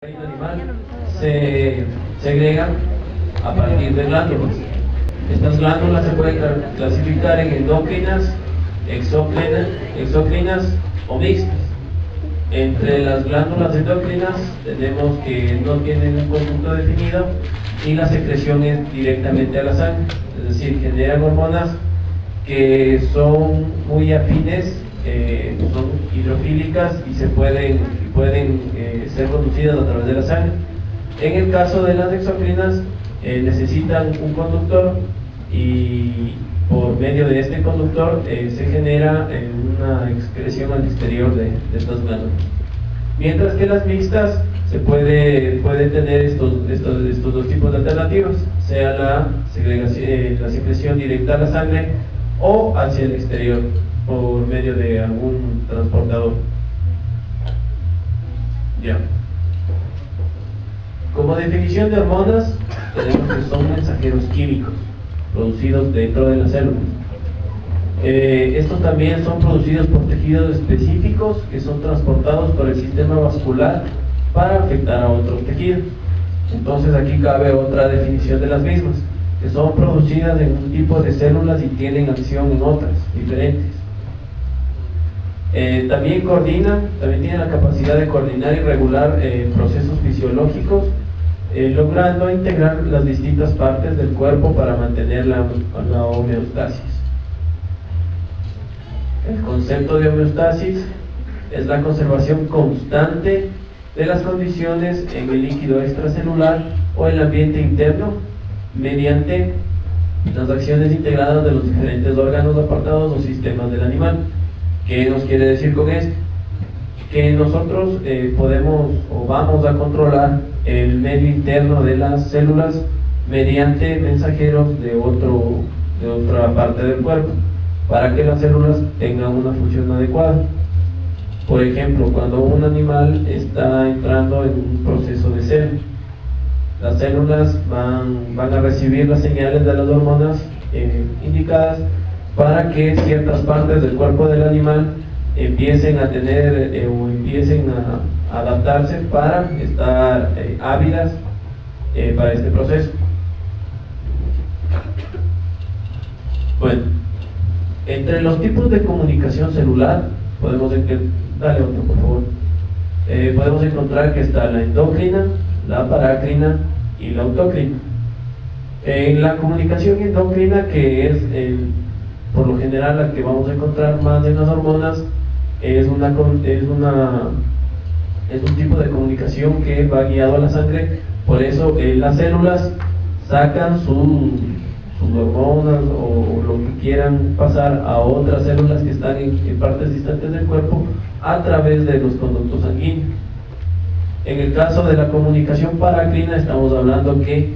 animal se segregan a partir de glándulas. Estas glándulas se pueden clasificar en endócrinas, exócrinas o mixtas. Entre las glándulas endócrinas tenemos que no tienen un conjunto definido y la secreción es directamente a la sangre, es decir, generan hormonas que son muy afines, son hidrofílicas y pueden ser conducidas a través de la sangre. En el caso de las exócrinas necesitan un conductor y por medio de este conductor se genera una excreción al exterior de estas glándulas. Mientras que las mixtas se puede tener estos dos tipos de alternativas, sea la secreción directa a la sangre o hacia el exterior por medio de algún transportador. Ya. Como definición de hormonas, tenemos que son mensajeros químicos producidos dentro de las células. Estos también son producidos por tejidos específicos que son transportados por el sistema vascular para afectar a otros tejidos. Entonces aquí cabe otra definición de las mismas, que son producidas en un tipo de células y tienen acción en otras, diferentes. También tienen la capacidad de coordinar y regular procesos fisiológicos, logrando integrar las distintas partes del cuerpo para mantener la homeostasis. El concepto de homeostasis es la conservación constante de las condiciones en el líquido extracelular o el ambiente interno mediante las acciones integradas de los diferentes órganos apartados o sistemas del animal. ¿Qué nos quiere decir con esto? Que nosotros podemos o vamos a controlar el medio interno de las células mediante mensajeros de otra parte del cuerpo para que las células tengan una función adecuada. Por ejemplo, cuando un animal está entrando en un proceso de celo, las células van a recibir las señales de las hormonas indicadas para que ciertas partes del cuerpo del animal empiecen a tener o empiecen a adaptarse para estar ávidas para este proceso. Bueno, entre los tipos de comunicación celular podemos encontrar que está la endocrina, la parácrina y la autócrina. En la comunicación endocrina, que es por lo general la que vamos a encontrar más en las hormonas, es un tipo de comunicación que va guiado a la sangre. Por eso las células sacan sus hormonas o lo que quieran pasar a otras células que están en partes distantes del cuerpo a través de los conductos sanguíneos. En el caso de la comunicación parácrina, estamos hablando que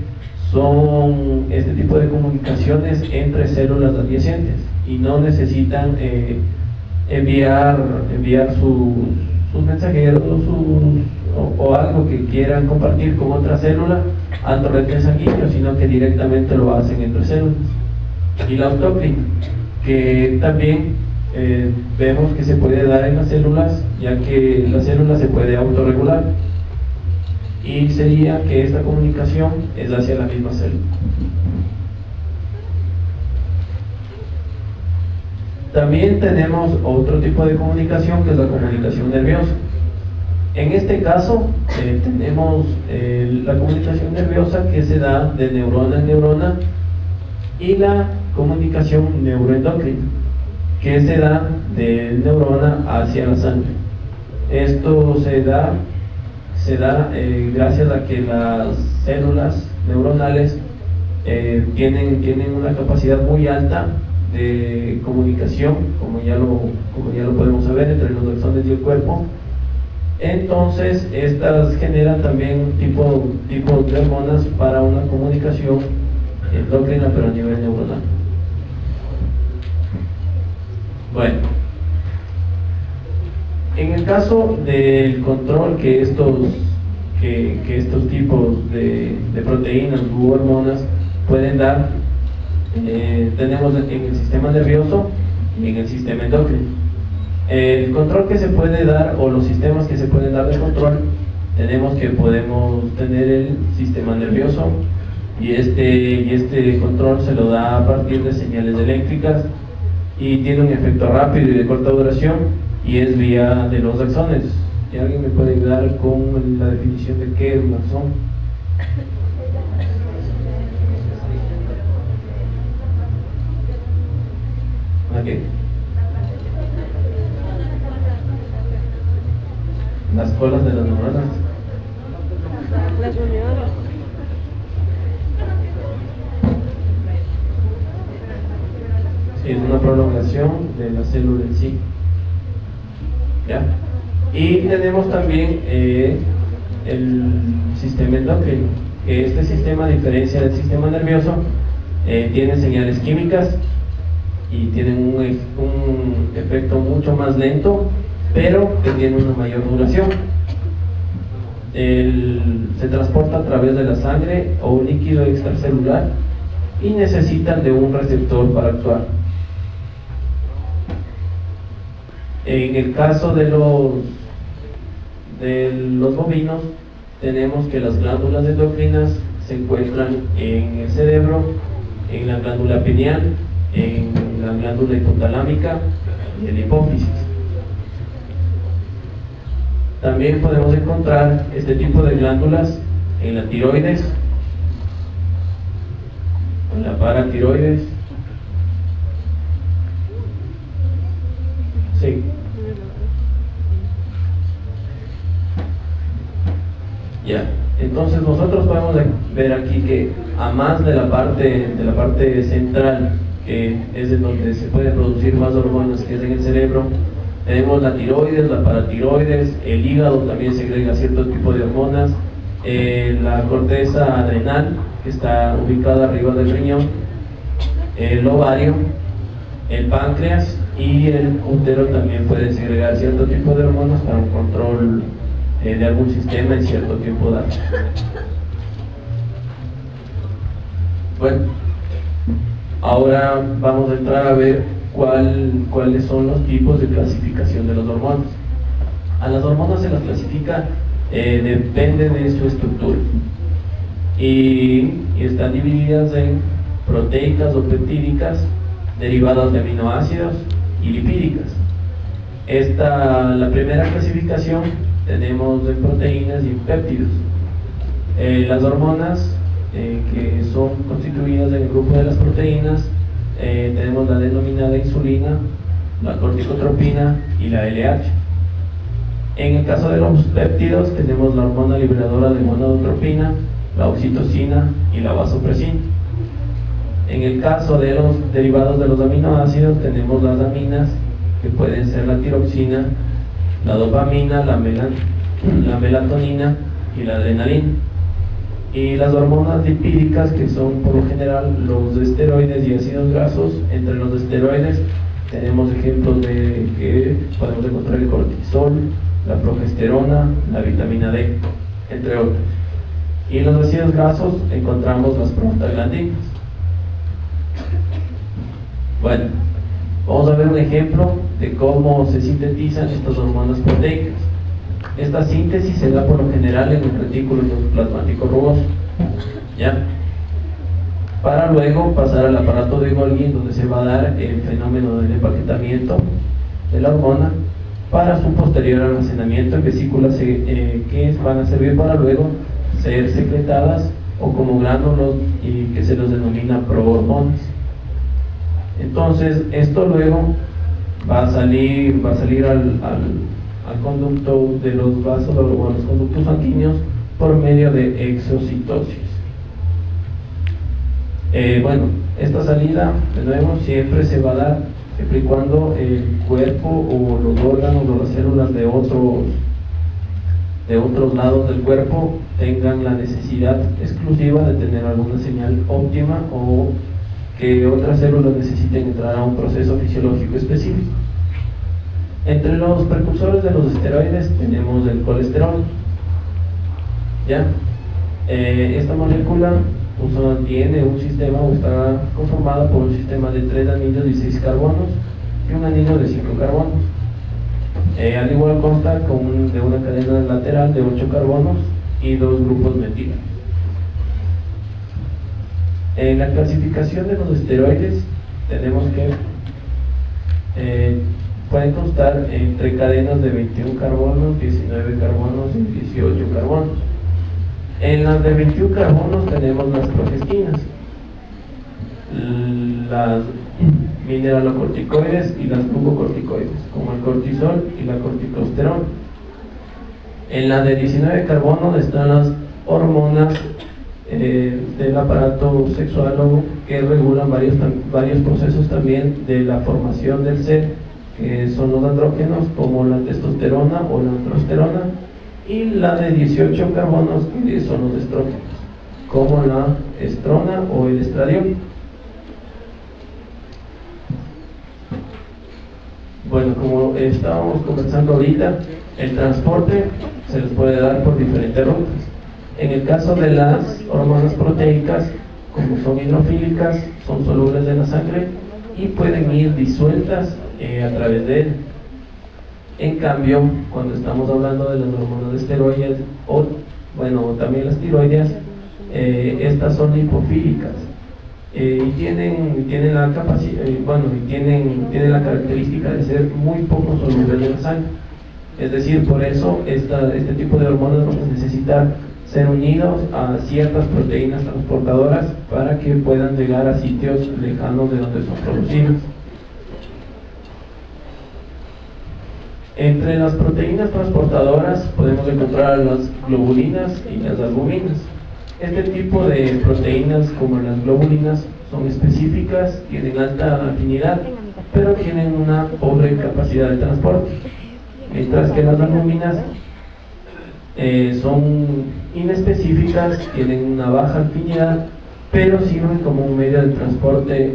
son este tipo de comunicaciones entre células adyacentes y no necesitan enviar sus mensajeros o algo que quieran compartir con otra célula al torrente sanguíneo, sino que directamente lo hacen entre células. Y la autócrina, que también vemos que se puede dar en las células, ya que la célula se puede autorregular, y sería que esta comunicación es hacia la misma célula. También tenemos otro tipo de comunicación, que es la comunicación nerviosa. En este caso tenemos la comunicación nerviosa que se da de neurona en neurona, y la comunicación neuroendocrina que se da de neurona hacia la sangre. Esto se da gracias a que las células neuronales tienen una capacidad muy alta de comunicación, como ya lo podemos saber, entre los axones y el cuerpo. Entonces estas generan también tipo de hormonas para una comunicación endocrina, pero a nivel neuronal. Bueno, en el caso del control que estos tipos de proteínas u hormonas pueden dar, tenemos en el sistema nervioso y en el sistema endocrino. El control que se puede dar, o los sistemas que se pueden dar de control, tenemos que podemos tener el sistema nervioso, y este control se lo da a partir de señales eléctricas y tiene un efecto rápido y de corta duración, y es vía de los axones. ¿Y alguien me puede ayudar con la definición de qué es un axón? ¿A qué? Las colas de las neuronas. Las uniones. Sí, es una prolongación de la célula en sí. ¿Ya? Y tenemos también el sistema endocrino, que este sistema, a diferencia del sistema nervioso, tiene señales químicas y tienen un efecto mucho más lento, pero que tiene una mayor duración. Se transporta a través de la sangre o un líquido extracelular y necesitan de un receptor para actuar. En el caso de los bovinos, tenemos que las glándulas endocrinas se encuentran en el cerebro, en la glándula pineal, en la glándula hipotalámica y en la hipófisis. También podemos encontrar este tipo de glándulas en la tiroides, en la paratiroides. Sí. Ya. Entonces nosotros podemos ver aquí que a más de la parte central, que es en donde se pueden producir más hormonas, que es en el cerebro, tenemos la tiroides, la paratiroides, el hígado también segrega cierto tipo de hormonas, la corteza adrenal, que está ubicada arriba del riñón, el ovario, el páncreas y el útero también puede segregar cierto tipo de hormonas para un control de algún sistema en cierto tiempo dado. Bueno, ahora vamos a entrar a ver cuáles son los tipos de clasificación de las hormonas. A las hormonas se las clasifica, depende de su estructura, y están divididas en proteicas o peptídicas, derivadas de aminoácidos y lipídicas. La primera clasificación tenemos en proteínas y en péptidos. Las hormonas que son constituidas en el grupo de las proteínas, tenemos la denominada insulina, la corticotropina y la LH. En el caso de los péptidos tenemos la hormona liberadora de gonadotropina, la oxitocina y la vasopresina. En el caso de los derivados de los aminoácidos tenemos las aminas, que pueden ser la tiroxina, la dopamina, la melatonina y la adrenalina. Y las hormonas lipídicas, que son por lo general los esteroides y ácidos grasos. Entre los esteroides tenemos ejemplos de que podemos encontrar el cortisol, la progesterona, la vitamina D, entre otros. Y en los ácidos grasos encontramos las prostaglandinas. Bueno, vamos a ver un ejemplo de cómo se sintetizan estas hormonas proteicas. Esta síntesis se da por lo general en el retículo endoplasmático rugoso, ¿ya? Para luego pasar al aparato de Golgi, donde se va a dar el fenómeno del empaquetamiento de la hormona, para su posterior almacenamiento en vesículas que van a servir para luego ser secretadas o como gránulos, y que se los denomina prohormonas. Entonces esto luego va a salir al conducto de los vasos o a los conductos sanguíneos por medio de exocitosis. Bueno, esta salida, de nuevo, siempre se va a dar siempre y cuando el cuerpo o los órganos o las células de otros lados del cuerpo tengan la necesidad exclusiva de tener alguna señal óptima, o que otras células necesiten entrar a un proceso fisiológico específico. Entre los precursores de los esteroides tenemos el colesterol, ¿ya? Esta molécula tiene un sistema, o está conformada por un sistema de 3 anillos y 6 carbonos y un anillo de 5 carbonos. Al igual consta de una cadena lateral de 8 carbonos y 2 grupos metilo. En la clasificación de los esteroides tenemos que pueden constar entre cadenas de 21 carbonos, 19 carbonos y 18 carbonos. En las de 21 carbonos tenemos las progestinas, las mineralocorticoides y las glucocorticoides, como el cortisol y la corticosterona. En la de 19 carbonos están las hormonas del aparato sexual que regulan varios procesos también de la formación del ser, que son los andrógenos, como la testosterona o la androsterona, y la de 18 carbonos, que son los estrógenos, como la estrona o el estradiol. Bueno, como estábamos conversando ahorita, el transporte se les puede dar por diferentes rutas. En el caso de las hormonas proteicas, como son hidrofílicas, son solubles en la sangre y pueden ir disueltas a través de él. En cambio, cuando estamos hablando de las hormonas esteroides, o también las tiroideas, estas son lipofílicas y tienen la capacidad, tienen la característica de ser muy poco solubles en la sangre. Es decir, por eso este tipo de hormonas vamos a necesitar ser unidos a ciertas proteínas transportadoras para que puedan llegar a sitios lejanos de donde son producidas. Entre las proteínas transportadoras podemos encontrar las globulinas y las albuminas. Este tipo de proteínas, como las globulinas, son específicas, tienen alta afinidad, pero tienen una pobre capacidad de transporte, mientras que las albuminas son inespecíficas, tienen una baja afinidad, pero sirven como un medio de transporte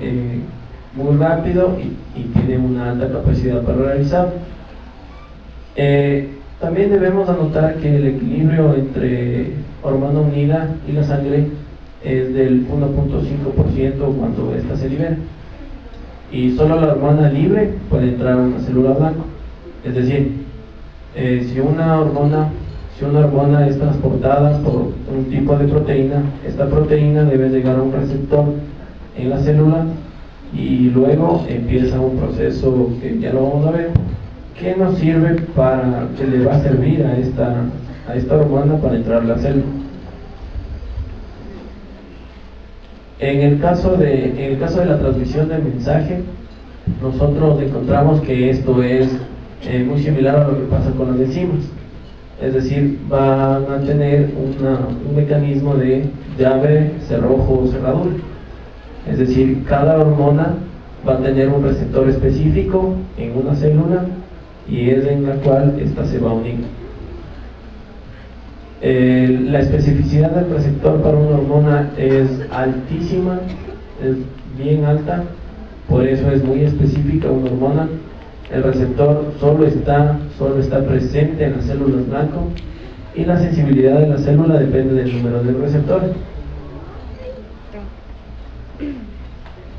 muy rápido y tienen una alta capacidad para realizar. También debemos anotar que el equilibrio entre hormona unida y la sangre es del 1.5% cuando ésta se libera, y solo la hormona libre puede entrar a una célula blanco. Es decir, si una hormona es transportada por un tipo de proteína, esta proteína debe llegar a un receptor en la célula y luego empieza un proceso que ya lo vamos a ver, que le va a servir a esta hormona para entrar a la célula. En el caso de la transmisión del mensaje, nosotros encontramos que esto es muy similar a lo que pasa con las enzimas. Es decir, van a tener un mecanismo de llave, cerrojo o cerradura. Es decir, cada hormona va a tener un receptor específico en una célula y es en la cual ésta se va a unir. La especificidad del receptor para una hormona es altísima, es bien alta, por eso es muy específica una hormona. El receptor solo está presente en las células blanco y la sensibilidad de la célula depende del número de receptores.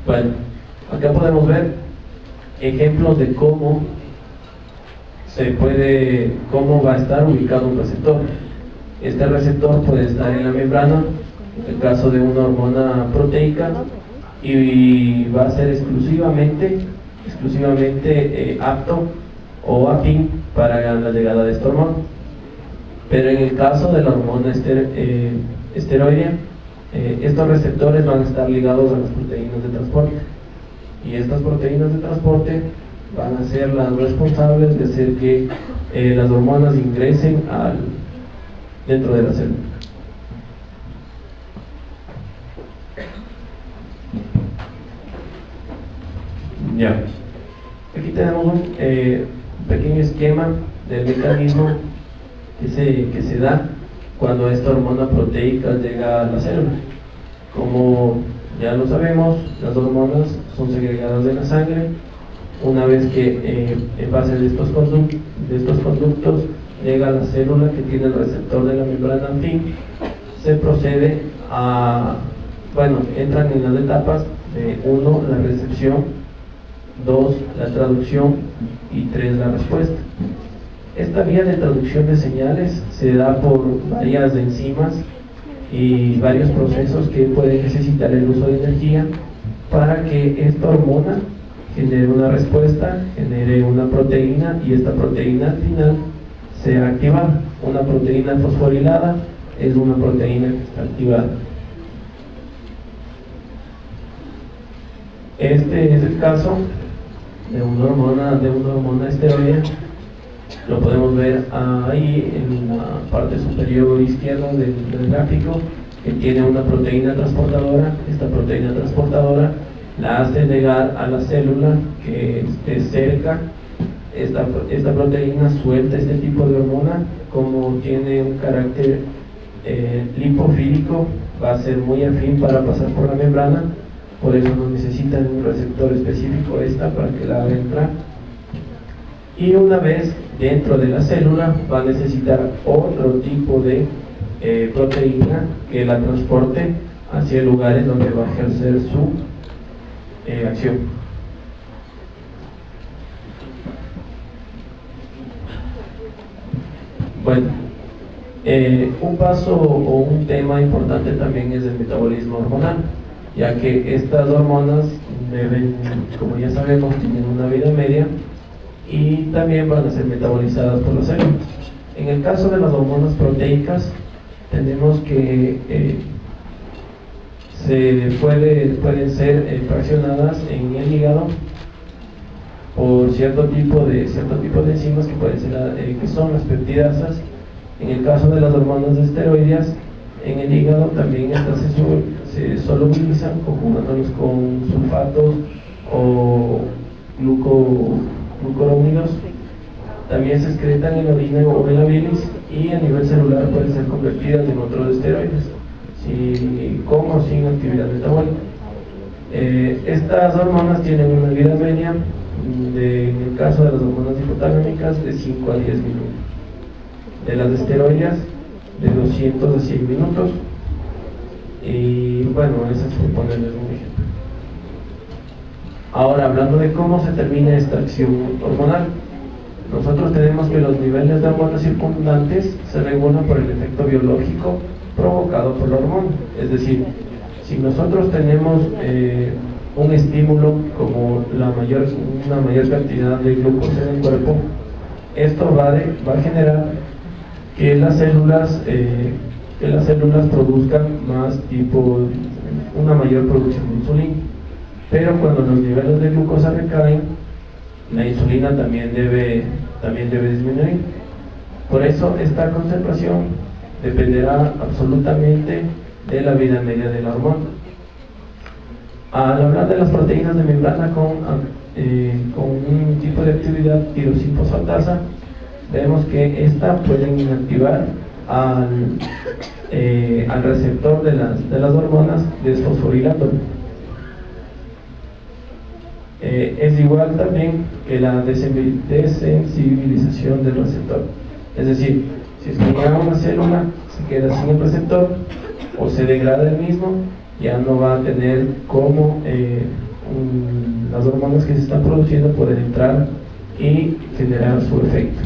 Bueno, acá podemos ver ejemplos de cómo va a estar ubicado un receptor. Este receptor puede estar en la membrana, en el caso de una hormona proteica, y va a ser exclusivamente apto o afín para la llegada de esta hormona. Pero en el caso de la hormona esteroidea, estos receptores van a estar ligados a las proteínas de transporte, y estas proteínas de transporte van a ser las responsables de hacer que las hormonas ingresen dentro de la célula. Ya. Aquí tenemos un pequeño esquema del mecanismo que se da cuando esta hormona proteica llega a la célula. Como ya lo sabemos, las hormonas son segregadas de la sangre. Una vez que en base de estos conductos llega a la célula que tiene el receptor de la membrana anfín, se procede entran en las etapas de 1, la recepción, 2, la traducción y 3, la respuesta. Esta vía de traducción de señales se da por varias enzimas y varios procesos que pueden necesitar el uso de energía para que esta hormona genere una respuesta, genere una proteína, y esta proteína al final sea activada. Una proteína fosforilada es una proteína que está activada. Este es el caso de una hormona esteroide. Lo podemos ver ahí en la parte superior izquierda del gráfico, que tiene una proteína transportadora. Esta proteína transportadora la hace llegar a la célula que esté cerca. Esta proteína suelta este tipo de hormona. Como tiene un carácter lipofílico, va a ser muy afín para pasar por la membrana, por eso no necesitan un receptor específico para que la haga entrar. Y una vez dentro de la célula va a necesitar otro tipo de proteína que la transporte hacia lugares donde va a ejercer su acción. Bueno, un paso o un tema importante también es el metabolismo hormonal, ya que estas hormonas deben, como ya sabemos, tienen una vida media y también van a ser metabolizadas por las células. En el caso de las hormonas proteicas, tenemos que pueden ser fraccionadas en el hígado por cierto tipo de enzimas que pueden ser que son las peptidasas. En el caso de las hormonas esteroideas, en el hígado también estas se solubilizan conjugándolos con sulfatos o glucurónidos. También se excretan en la orina o en la bilis, y a nivel celular pueden ser convertidas en otros esteroides, con o sin actividad metabólica. Estas hormonas tienen una vida media, en el caso de las hormonas hipotalámicas, de 5 a 10 minutos. De las esteroides, de 200 a 100 minutos. Y bueno, eso es por ponerles un ejemplo. Ahora, hablando de cómo se termina esta acción hormonal, nosotros tenemos que los niveles de hormonas circundantes se regulan por el efecto biológico provocado por la hormona. Es decir, si nosotros tenemos un estímulo como una mayor cantidad de glucosa en el cuerpo, esto va a generar que las células produzcan una mayor producción de insulina. Pero cuando los niveles de glucosa recaen, la insulina también debe disminuir. Por eso esta concentración dependerá absolutamente de la vida media de la hormona. Al hablar de las proteínas de membrana con un tipo de actividad tirosina-fosfatasa, vemos que estas pueden inactivar al receptor de las hormonas, desfosforilándolo. Es igual también que la desensibilización del receptor. Es decir, si es que ya una célula se queda sin el receptor o se degrada el mismo, ya no va a tener como las hormonas que se están produciendo poder entrar y generar su efecto.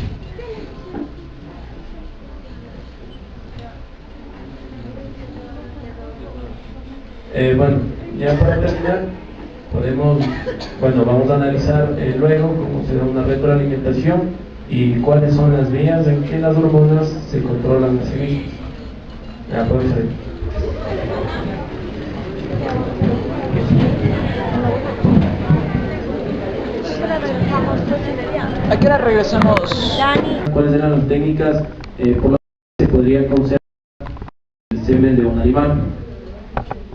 Bueno, ya para terminar, vamos a analizar luego cómo se da una retroalimentación y cuáles son las vías en que las hormonas se controlan a sí mismas. Ya podemos ver. ¿A qué hora regresamos? ¿Cuáles eran las técnicas por las que se podría conservar el semen de un animal?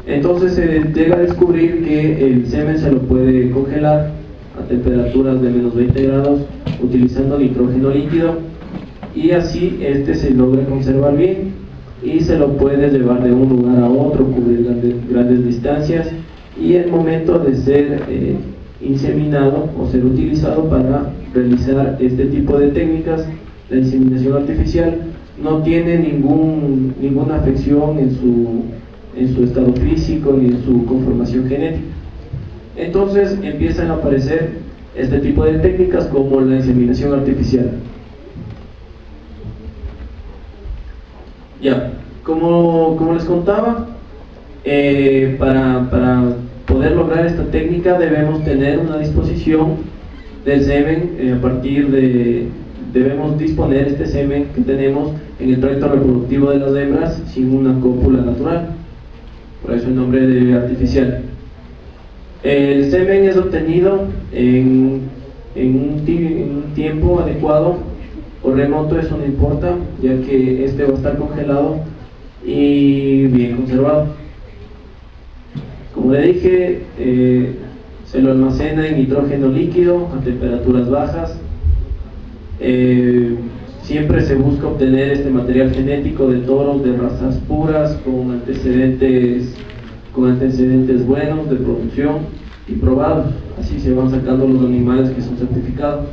Entonces se llega a descubrir que el semen se lo puede congelar a temperaturas de menos 20 grados utilizando nitrógeno líquido, y así se logra conservar bien y se lo puede llevar de un lugar a otro, cubrir grandes distancias, y el momento de ser inseminado o ser utilizado para realizar este tipo de técnicas, la inseminación artificial no tiene ninguna afección en su estado físico ni en su conformación genética. Entonces empiezan a aparecer este tipo de técnicas como la inseminación artificial. Ya, como les contaba, para poder lograr esta técnica debemos tener una disposición del semen, debemos disponer este semen que tenemos en el tracto reproductivo de las hembras sin una cópula natural, por eso el nombre de artificial. El semen es obtenido en un tiempo adecuado o remoto, eso no importa, ya que este va a estar congelado y bien conservado. Como le dije, se lo almacena en nitrógeno líquido a temperaturas bajas. Siempre se busca obtener este material genético de toros de razas puras con antecedentes buenos de producción y probados. Así se van sacando los animales que son certificados.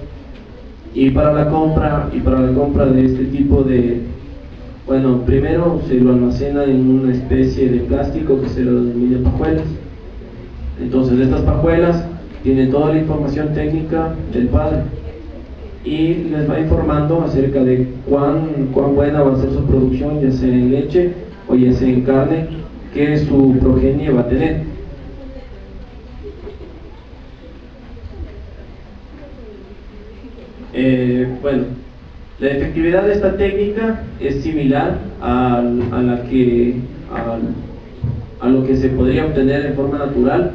Y para la compra de este tipo de, bueno, primero se lo almacena en una especie de plástico que se lo denomina pajuelas. Entonces estas pajuelas tienen toda la información técnica del padre y les va informando acerca de cuán buena va a ser su producción, ya sea en leche o ya sea en carne, que su progenie va a tener. Bueno, la efectividad de esta técnica es similar a lo que se podría obtener de forma natural.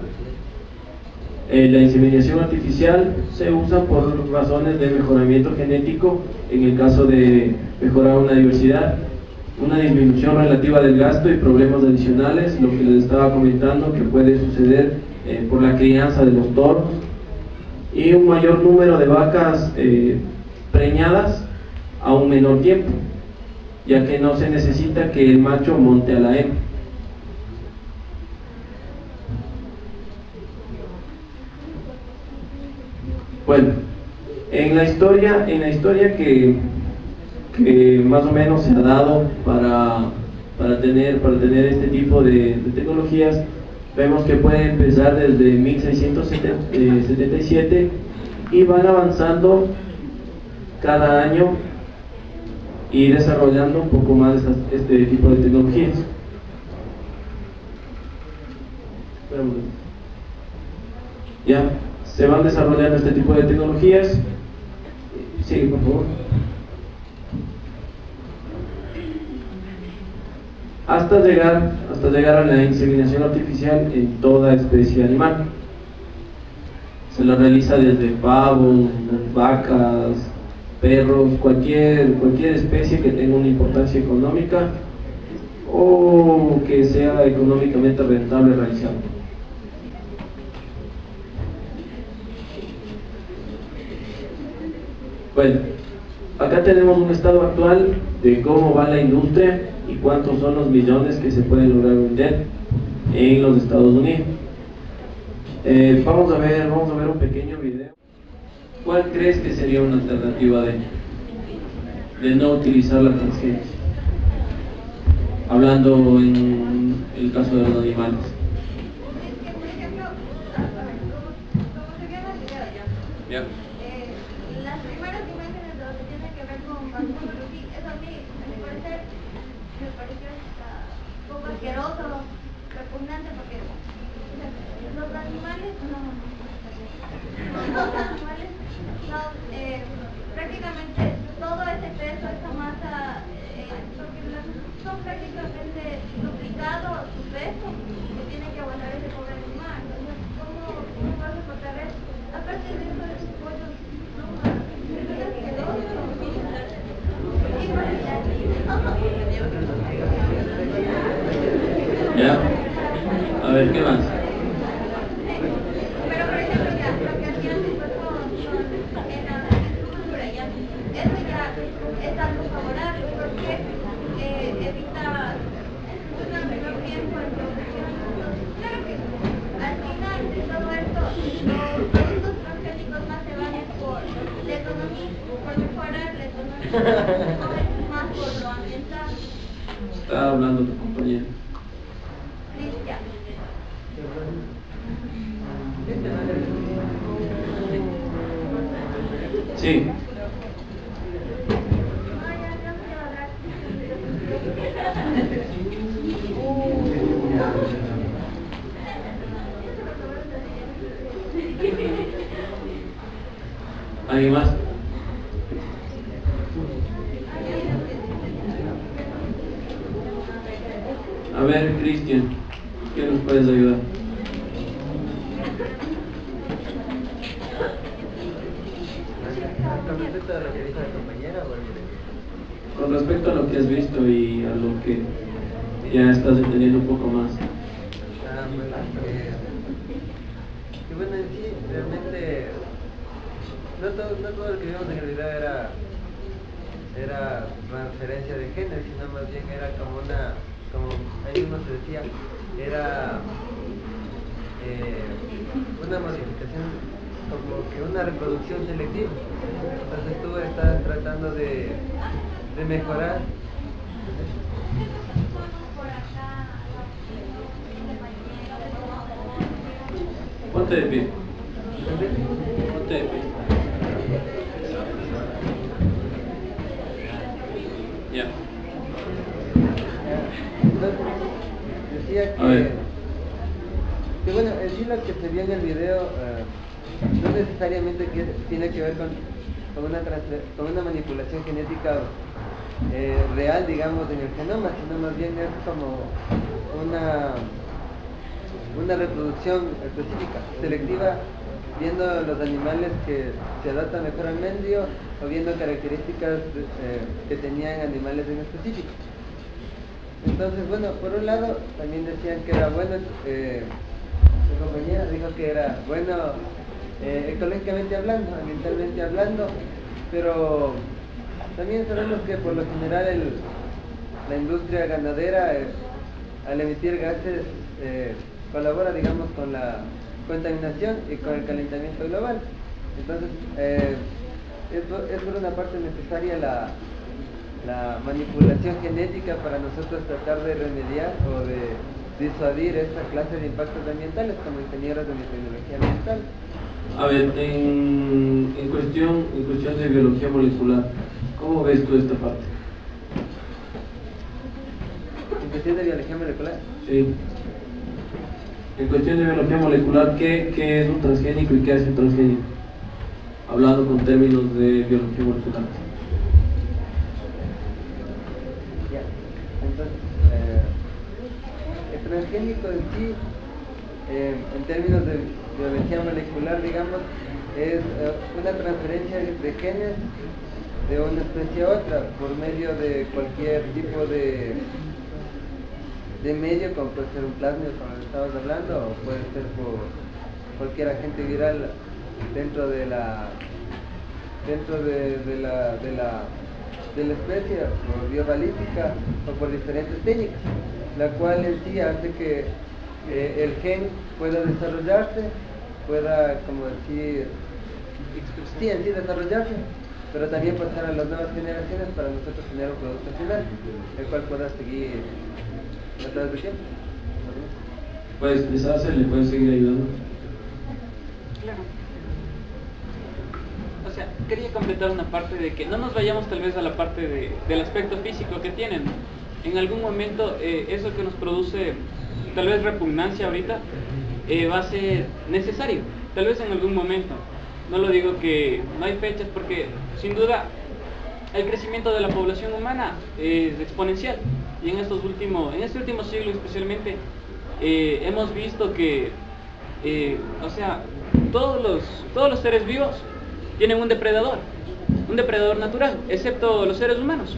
La inseminación artificial se usa por razones de mejoramiento genético, en el caso de mejorar una diversidad, una disminución relativa del gasto y problemas adicionales, lo que les estaba comentando que puede suceder por la crianza de los toros, y un mayor número de vacas preñadas a un menor tiempo, ya que no se necesita que el macho monte a la hembra. Bueno, en la historia que más o menos se ha dado para tener este tipo de tecnologías, vemos que puede empezar desde 1677 y van avanzando cada año y desarrollando un poco más este tipo de tecnologías. Ya, se van desarrollando este tipo de tecnologías. Sí, por favor. Hasta llegar a la inseminación artificial en toda especie animal. Se la realiza desde pavos, vacas, perros, cualquier especie que tenga una importancia económica o que sea económicamente rentable realizarlo. Bueno, acá tenemos un estado actual de cómo va la industria y cuántos son los millones que se pueden lograr vender en los Estados Unidos. Vamos a ver un pequeño video. ¿Cuál crees que sería una alternativa de no utilizar la transgencia? Hablando en el caso de los animales. Yeah. Las primeras imágenes de lo que tiene que ver con vacunas, eso a mí me pareció un poco asqueroso, repugnante, porque los animales prácticamente todo ese peso, esa masa, son prácticamente duplicados su peso que tiene que aguantar ese pobre animal. Entonces, ¿cómo vas a soportar eso? Aparte de eso, los pollos Ya. A ver, ¿qué más? Pero por ejemplo, ya, lo que hacían después en la agricultura, ya, eso ya es algo favorable porque evita un menor tiempo en producción. Claro que al final de todo esto, los productos transgénicos más se van por la economía, por mejorar la economía, o más por lo ambiental. Está hablando tu compañero. Listo, ya. Sí. No, ya no quiero hablar. ¿Alguien más? A ver, Cristian, ¿qué nos puedes ayudar? Con respecto a lo que dijo la compañera, Con respecto a lo que has visto y a lo que ya estás entendiendo un poco más. Y bueno, en sí, realmente, no todo lo que vimos en el video era transferencia de genes, sino más bien era como ahí mismo se decía, era una modificación, como que una reproducción selectiva. Entonces tú estás tratando de mejorar. Ponte de pie. Ponte de pie. Ya. Entonces, decía A ver. que bueno, en sí lo que se vio en el video no necesariamente tiene que ver con una manipulación genética real, digamos, en el genoma, sino más bien es como una reproducción específica, selectiva, viendo los animales que se adaptan mejor al medio o viendo características que tenían animales en específico. Entonces, bueno, por un lado también decían que era bueno, su compañera dijo que era bueno ecológicamente hablando, ambientalmente hablando, pero también sabemos que por lo general la industria ganadera al emitir gases colabora, digamos, con la contaminación y con el calentamiento global. Entonces, es por una parte necesaria la manipulación genética para nosotros tratar de remediar o de disuadir esta clase de impactos ambientales como ingenieros de biotecnología ambiental. A ver, en cuestión de biología molecular, ¿cómo ves tú esta parte? ¿En cuestión de biología molecular? Sí. En cuestión de biología molecular, ¿qué es un transgénico y qué hace un transgénico? Hablando con términos de biología molecular. Ya, entonces, el transgénico en sí, en términos de biología molecular, digamos, es una transferencia de genes de una especie a otra por medio de cualquier tipo de medio, como puede ser un plasmio, como estábamos hablando, o puede ser por cualquier agente viral dentro de la especie, por biobalística o por diferentes técnicas, la cual en sí hace que el gen pueda desarrollarse, pueda, como decir, sí, en sí desarrollarse, pero también pasar a las nuevas generaciones para nosotros tener un producto final, el cual pueda seguir a través del tiempo. Puede expresarse, le puede seguir ayudando. Claro. O sea, quería completar una parte de que no nos vayamos tal vez a la parte del aspecto físico que tienen. En algún momento eso que nos produce tal vez repugnancia ahorita va a ser necesario, tal vez en algún momento. No lo digo que no hay fechas porque sin duda el crecimiento de la población humana es exponencial y en este último siglo especialmente hemos visto que o sea, todos los seres vivos tienen un depredador natural, excepto los seres humanos.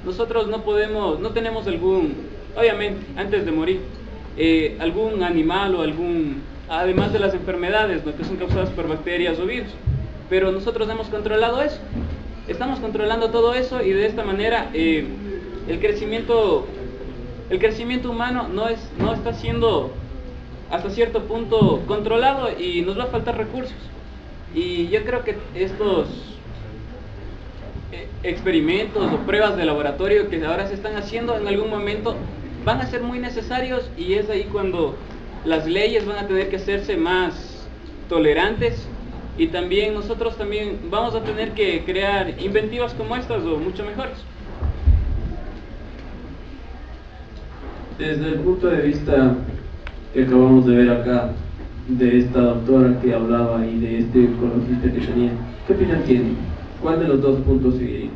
Nosotros no tenemos obviamente antes de morir, algún animal o además de las enfermedades, ¿no?, que son causadas por bacterias o virus, pero nosotros hemos controlado eso, estamos controlando todo eso y de esta manera el crecimiento humano no está siendo hasta cierto punto controlado y nos va a faltar recursos. Y yo creo que estos experimentos o pruebas de laboratorio que ahora se están haciendo en algún momento van a ser muy necesarios y es ahí cuando las leyes van a tener que hacerse más tolerantes y también nosotros también vamos a tener que crear inventivas como estas o mucho mejores. Desde el punto de vista que acabamos de ver acá, de esta doctora que hablaba y de este ecologista que tenía. ¿Qué opinión tienen? ¿Cuál de los dos puntos seguirían?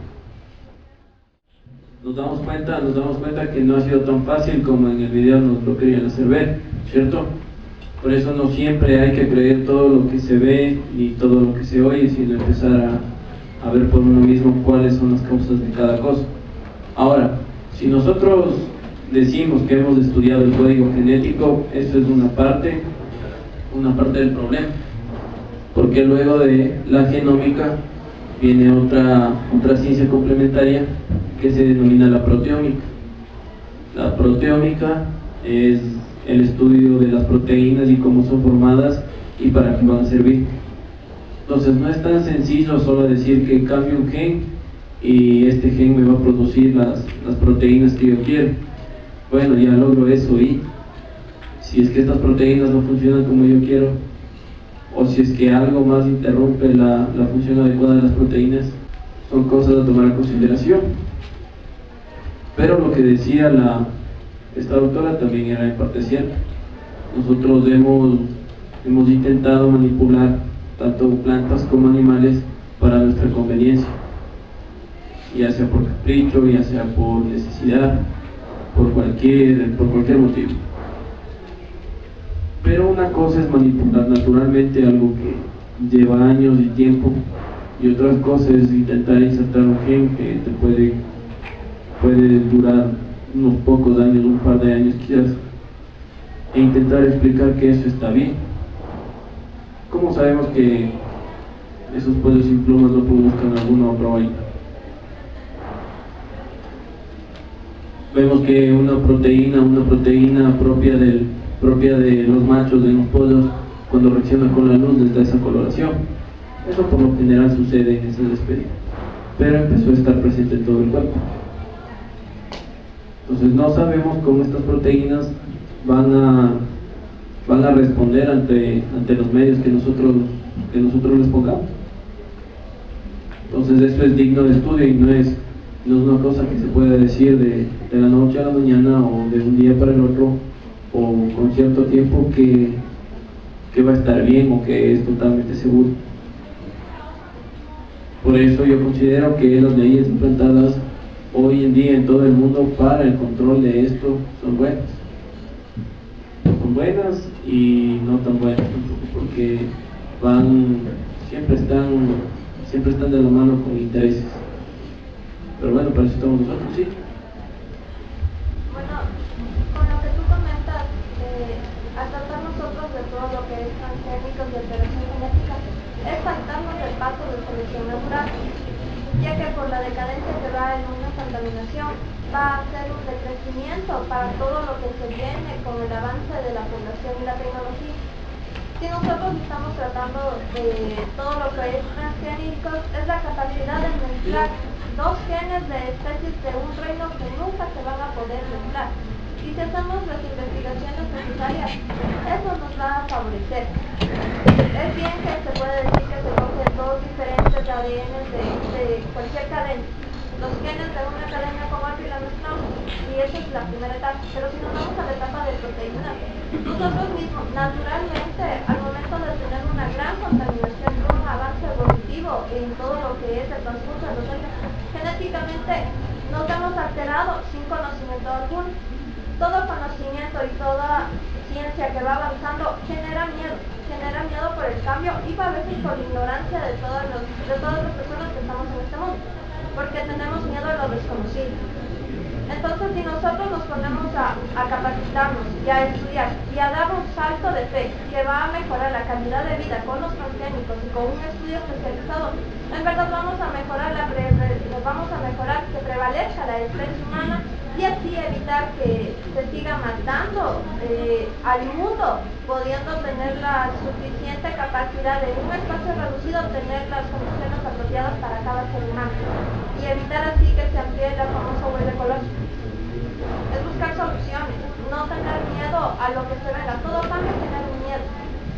Nos damos cuenta que no ha sido tan fácil como en el video nos lo querían hacer ver, ¿cierto? Por eso no siempre hay que creer todo lo que se ve ni todo lo que se oye, sino empezar a ver por uno mismo cuáles son las causas de cada cosa. Ahora, si nosotros decimos que hemos estudiado el código genético, eso es una parte del problema, porque luego de la genómica viene otra ciencia complementaria que se denomina la proteómica. La proteómica es el estudio de las proteínas y cómo son formadas y para qué van a servir. Entonces no es tan sencillo solo decir que cambio un gen y este gen me va a producir las proteínas que yo quiero. Bueno, ya logro eso, y si es que estas proteínas no funcionan como yo quiero, o si es que algo más interrumpe la función adecuada de las proteínas, son cosas a tomar en consideración. Pero lo que decía esta doctora también era en parte cierto. Nosotros hemos intentado manipular tanto plantas como animales para nuestra conveniencia, ya sea por capricho, ya sea por necesidad, por cualquier motivo. Pero una cosa es manipular naturalmente algo que lleva años y tiempo, y otra cosa es intentar insertar un gen que te puede durar unos pocos años, un par de años quizás, e intentar explicar que eso está bien. ¿Cómo sabemos que esos pollos sin plumas no produzcan alguna otra vaina? Vemos que una proteína propia de los machos de los pollos, cuando reacciona con la luz, les da esa coloración. Eso por lo general sucede en esas especies, pero empezó a estar presente en todo el cuerpo. Entonces no sabemos cómo estas proteínas van a responder ante los medios que nosotros les pongamos. Entonces esto es digno de estudio y no es una cosa que se pueda decir de la noche a la mañana o de un día para el otro o con cierto tiempo que va a estar bien o que es totalmente seguro. Por eso yo considero que las leyes implantadas hoy en día en todo el mundo para el control de esto son buenas. Son buenas y no tan buenas tampoco, porque siempre están de la mano con intereses. Pero bueno, para eso estamos nosotros, sí. Bueno, con lo que tú comentas, al tratar nosotros de todo lo que es transgénicos y alteración genética, es saltarnos el paso de selección natural, ya que por la decadencia que va en una contaminación, va a ser un decrecimiento para todo lo que se viene con el avance de la población y la tecnología. Si nosotros estamos tratando de todo lo que es transgénicos, es la capacidad de mezclar dos genes de especies de un reino que nunca se van a poder mezclar. Y si hacemos las investigaciones necesarias, eso nos va a favorecer. Es bien que se puede decir que se cogen dos diferentes ADN de cualquier cadena, los genes de una cadena como otra y la mezclamos, y esa es la primera etapa. Pero si nos vamos a la etapa de proteínas, nosotros mismos, naturalmente, al momento de tener una gran contaminación, un avance evolutivo en todo lo que es el transcurso de los años, genéticamente nos hemos alterado sin conocimiento alguno. Todo conocimiento y toda ciencia que va avanzando genera miedo por el cambio y a veces por la ignorancia de todas las personas que estamos en este mundo, porque tenemos miedo a lo desconocido. Entonces, si nosotros nos ponemos a capacitarnos y a estudiar y a dar un salto de fe que va a mejorar la calidad de vida con los transgénicos y con un estudio especializado, en verdad vamos a mejorar que prevalezca la especie humana y así evitar que se siga matando al mundo, pudiendo tener la suficiente capacidad de en un espacio reducido tener las condiciones apropiadas para cada ser humano y evitar así que se amplíe la famosa huella ecológica. Es buscar soluciones, no tener miedo a lo que se venga. Todo cambio genera un miedo,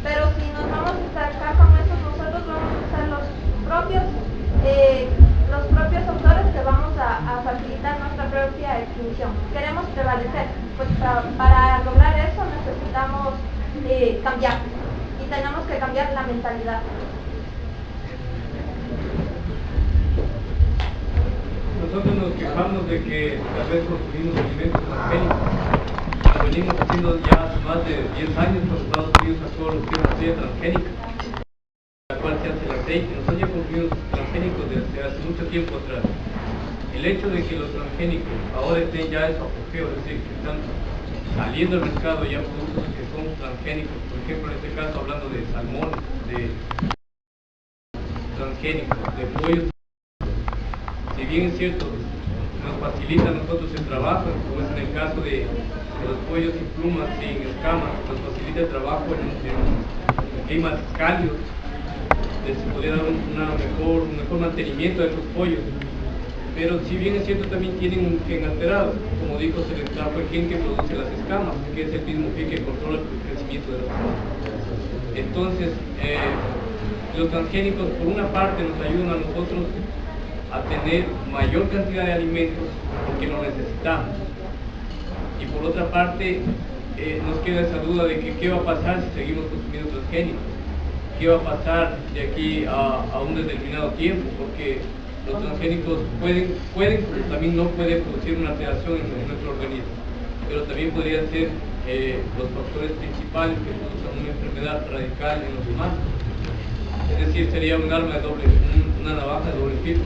pero si nos vamos a acercar con eso, nosotros vamos a ser los propios autores que vamos a facilitar nuestra propia extinción. Queremos prevalecer, pues para lograr eso necesitamos cambiar. y tenemos que cambiar la mentalidad. Nosotros nos quejamos de que tal vez consumimos alimentos transgénicos. Lo venimos haciendo ya hace más de 10 años cuando Estados Unidos sacó lo que es la energía transgénica, la cual se hace el aceite. Nosotros ya consumimos transgénicos desde hace mucho tiempo atrás. El hecho de que los transgénicos ahora estén ya en su apogeo, es decir, que están saliendo al mercado ya productos que son transgénicos, por ejemplo en este caso hablando de salmón, de transgénicos, de pollos. Si bien es cierto, nos facilita a nosotros el trabajo, como es en el caso de los pollos sin plumas, sin escamas, nos facilita el trabajo en climas cálidos, se podría dar un mejor mantenimiento de estos pollos. Pero si bien es cierto, también tienen un gen alterado, como dijo, se les trajo el gen que produce las escamas, que es el mismo gen que controla el crecimiento de las plumas. Entonces, los transgénicos por una parte nos ayudan a nosotros a tener mayor cantidad de alimentos porque lo necesitamos, y por otra parte nos queda esa duda de que qué va a pasar si seguimos consumiendo transgénicos, qué va a pasar de aquí a un determinado tiempo, porque los transgénicos pueden, pero también no pueden producir una alteración en nuestro organismo, pero también podrían ser los factores principales que produzcan una enfermedad radical en los humanos. Es decir, sería un arma de una navaja de doble filo.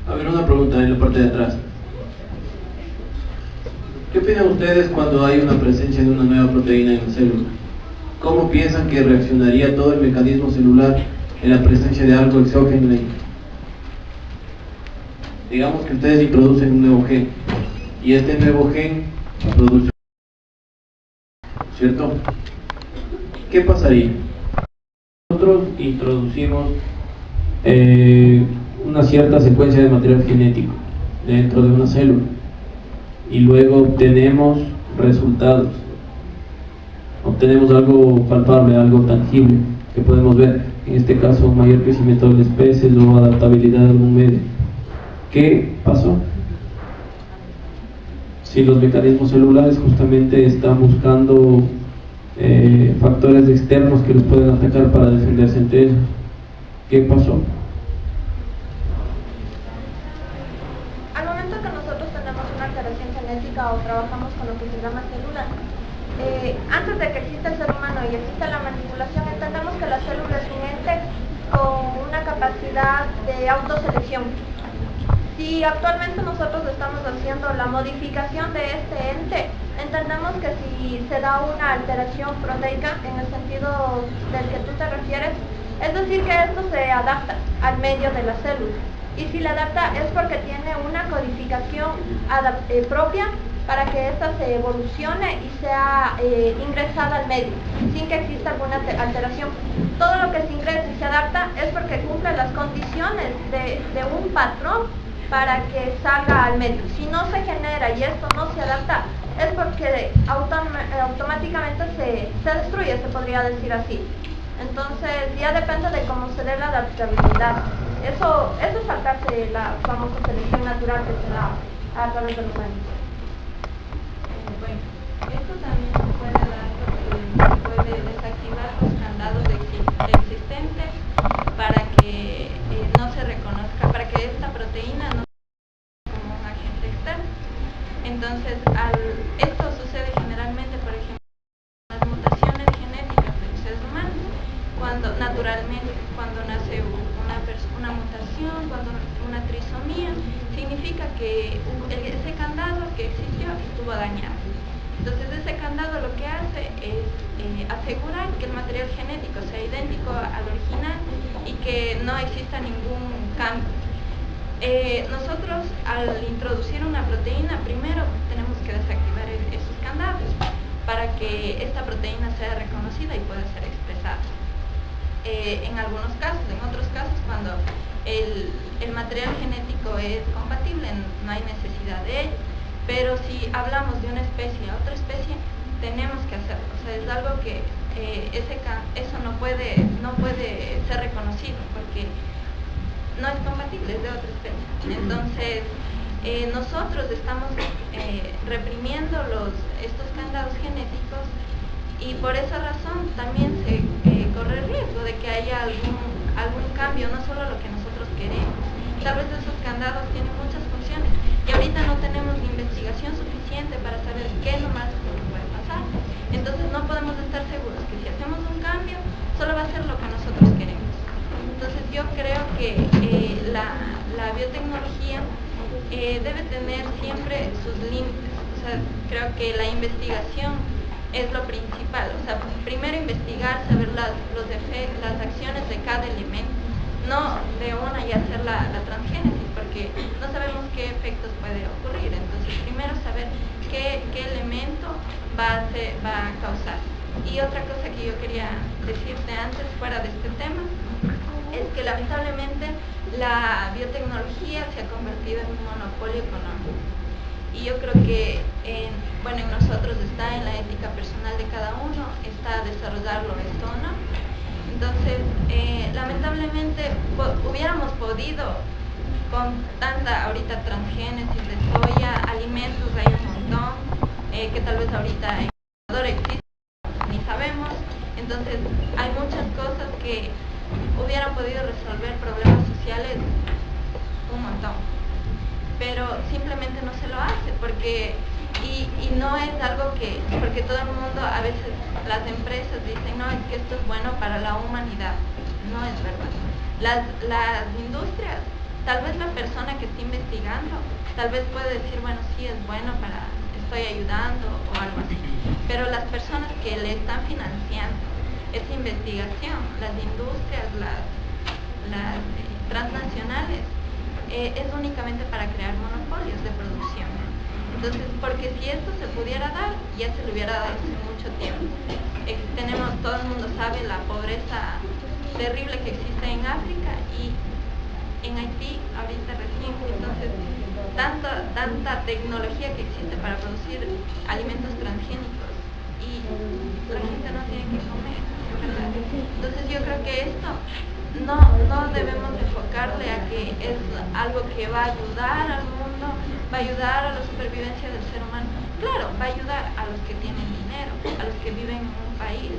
A ver, una pregunta en la parte de atrás. ¿Qué opinan ustedes cuando hay una presencia de una nueva proteína en la célula? ¿Cómo piensan que reaccionaría todo el mecanismo celular en la presencia de algo exógeno ahí? Digamos que ustedes introducen un nuevo gen y este nuevo gen produce, ¿cierto? ¿Qué pasaría? Nosotros introducimos una cierta secuencia de material genético dentro de una célula y luego obtenemos resultados, obtenemos algo palpable, algo tangible que podemos ver, en este caso un mayor crecimiento de las especies o adaptabilidad a algún medio. ¿Qué pasó? Si los mecanismos celulares justamente están buscando factores externos que los pueden atacar para defenderse entre ellos, ¿qué pasó? Al momento que nosotros tenemos una alteración genética o trabajamos con lo que se llama célula, antes de que exista el ser humano y exista la manipulación, entendemos que la célula es un ente con una capacidad de autoselección. Si actualmente nosotros estamos haciendo la modificación de este ente, entendemos que si se da una alteración proteica en el sentido del que tú te refieres, es decir que esto se adapta al medio de la célula. Y si la adapta es porque tiene una codificación propia para que ésta se evolucione y sea ingresada al medio, sin que exista alguna alteración. Todo lo que se ingresa y se adapta es porque cumple las condiciones de un patrón para que salga al medio. Si no se genera y esto no se adapta, es porque automáticamente se destruye, se podría decir así. Entonces ya depende de cómo se dé la adaptabilidad. Eso es saltarse la famosa selección natural que se da a través de los años. Bueno, esto también se puede dar porque puede desactivar los candados existentes para que no se reconozca, para que esta proteína no sea como un agente externo. Entonces, esto sucede generalmente, por ejemplo, con las mutaciones genéticas de los seres humanos, naturalmente, cuando nace una mutación, cuando una trisomía, significa que ese candado que existió estuvo dañado. Entonces ese candado lo que hace es asegurar que el material genético sea idéntico al original y que no exista ningún cambio. Nosotros al introducir una proteína, primero tenemos que desactivar esos candados para que esta proteína sea reconocida y pueda ser expresada. En algunos casos, en otros casos, cuando el material genético es compatible, no hay necesidad de ello. Pero si hablamos de una especie a otra especie, tenemos que hacerlo. O sea, es algo que eso no puede ser reconocido porque no es compatible, es de otra especie. Entonces, nosotros estamos reprimiendo estos candados genéticos Y por esa razón también se corre el riesgo de que haya algún cambio, no solo lo que nosotros queremos. Tal vez esos candados tienen muchas funciones y ahorita no tenemos la investigación suficiente para saber qué nomás puede pasar. Entonces no podemos estar seguros que si hacemos un cambio, solo va a ser lo que nosotros queremos. Entonces yo creo que la biotecnología debe tener siempre sus límites. O sea, creo que la investigación es lo principal. O sea, primero investigar, saber las acciones de cada elemento, no de una y hacer la transgénesis, porque no sabemos qué efectos puede ocurrir. Entonces, primero saber qué elemento va a causar. Y otra cosa que yo quería decirte antes, fuera de este tema, es que lamentablemente la biotecnología se ha convertido en un monopolio económico. Y yo creo que en nosotros está en la ética personal de cada uno, está desarrollarlo esto o no. Entonces, lamentablemente hubiéramos podido con tanta ahorita transgénesis de soya, alimentos hay un montón, que tal vez ahorita en Ecuador existen, ni sabemos. Entonces, hay muchas cosas que hubieran podido resolver problemas sociales un montón, pero simplemente no se lo hace porque y no es algo porque todo el mundo, a veces las empresas dicen, no, es que esto es bueno para la humanidad. No es verdad. Las industrias, tal vez la persona que está investigando, tal vez puede decir, bueno, sí es bueno estoy ayudando o algo así, pero las personas que le están financiando esa investigación, las industrias, las transnacionales, es únicamente para crear monopolios de producción. Entonces, porque si esto se pudiera dar, ya se lo hubiera dado hace mucho tiempo. Todo el mundo sabe la pobreza terrible que existe en África y en Haití ahorita recién. Entonces, tanta tecnología que existe para producir alimentos transgénicos y la gente no tiene que comer, ¿verdad? Entonces yo creo que esto no debemos enfocarle a que es algo que va a ayudar al mundo, va a ayudar a la supervivencia del ser humano. Claro, va a ayudar a los que tienen dinero, a los que viven en un país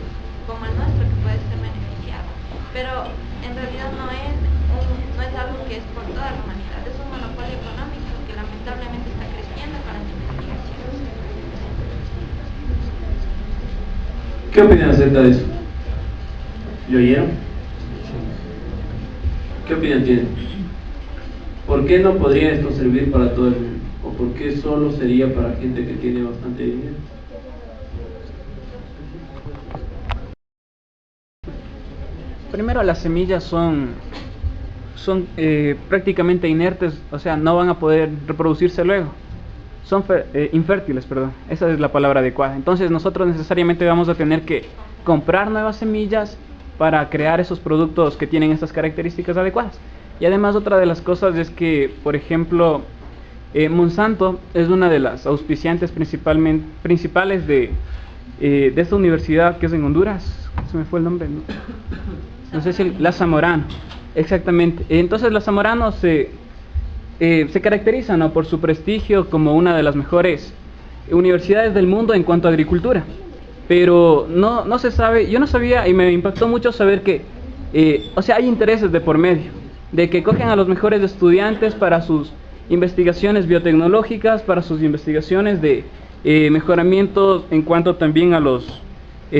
como el nuestro que puede ser beneficiado, pero en realidad no es algo que es por toda la humanidad, es un monopolio económico que lamentablemente está creciendo con las investigaciones. ¿Qué opinan acerca de eso? ¿Lo oyeron? ¿Qué opinión tienen? ¿Por qué no podría esto servir para todo el mundo? ¿O por qué solo sería para gente que tiene bastante dinero? Primero, las semillas son prácticamente inertes, o sea, no van a poder reproducirse luego. Son infértiles, perdón, esa es la palabra adecuada. Entonces nosotros necesariamente vamos a tener que comprar nuevas semillas para crear esos productos que tienen estas características adecuadas. Y además otra de las cosas es que, por ejemplo, Monsanto es una de las auspiciantes principales de esta universidad que es en Honduras. Se me fue el nombre, no sé si la Zamorano, exactamente. Entonces la Zamorano se caracteriza, ¿no?, por su prestigio como una de las mejores universidades del mundo en cuanto a agricultura. Pero no se sabe, yo no sabía y me impactó mucho saber que, o sea, hay intereses de por medio, de que cogen a los mejores estudiantes para sus investigaciones biotecnológicas, para sus investigaciones de mejoramientos en cuanto también a los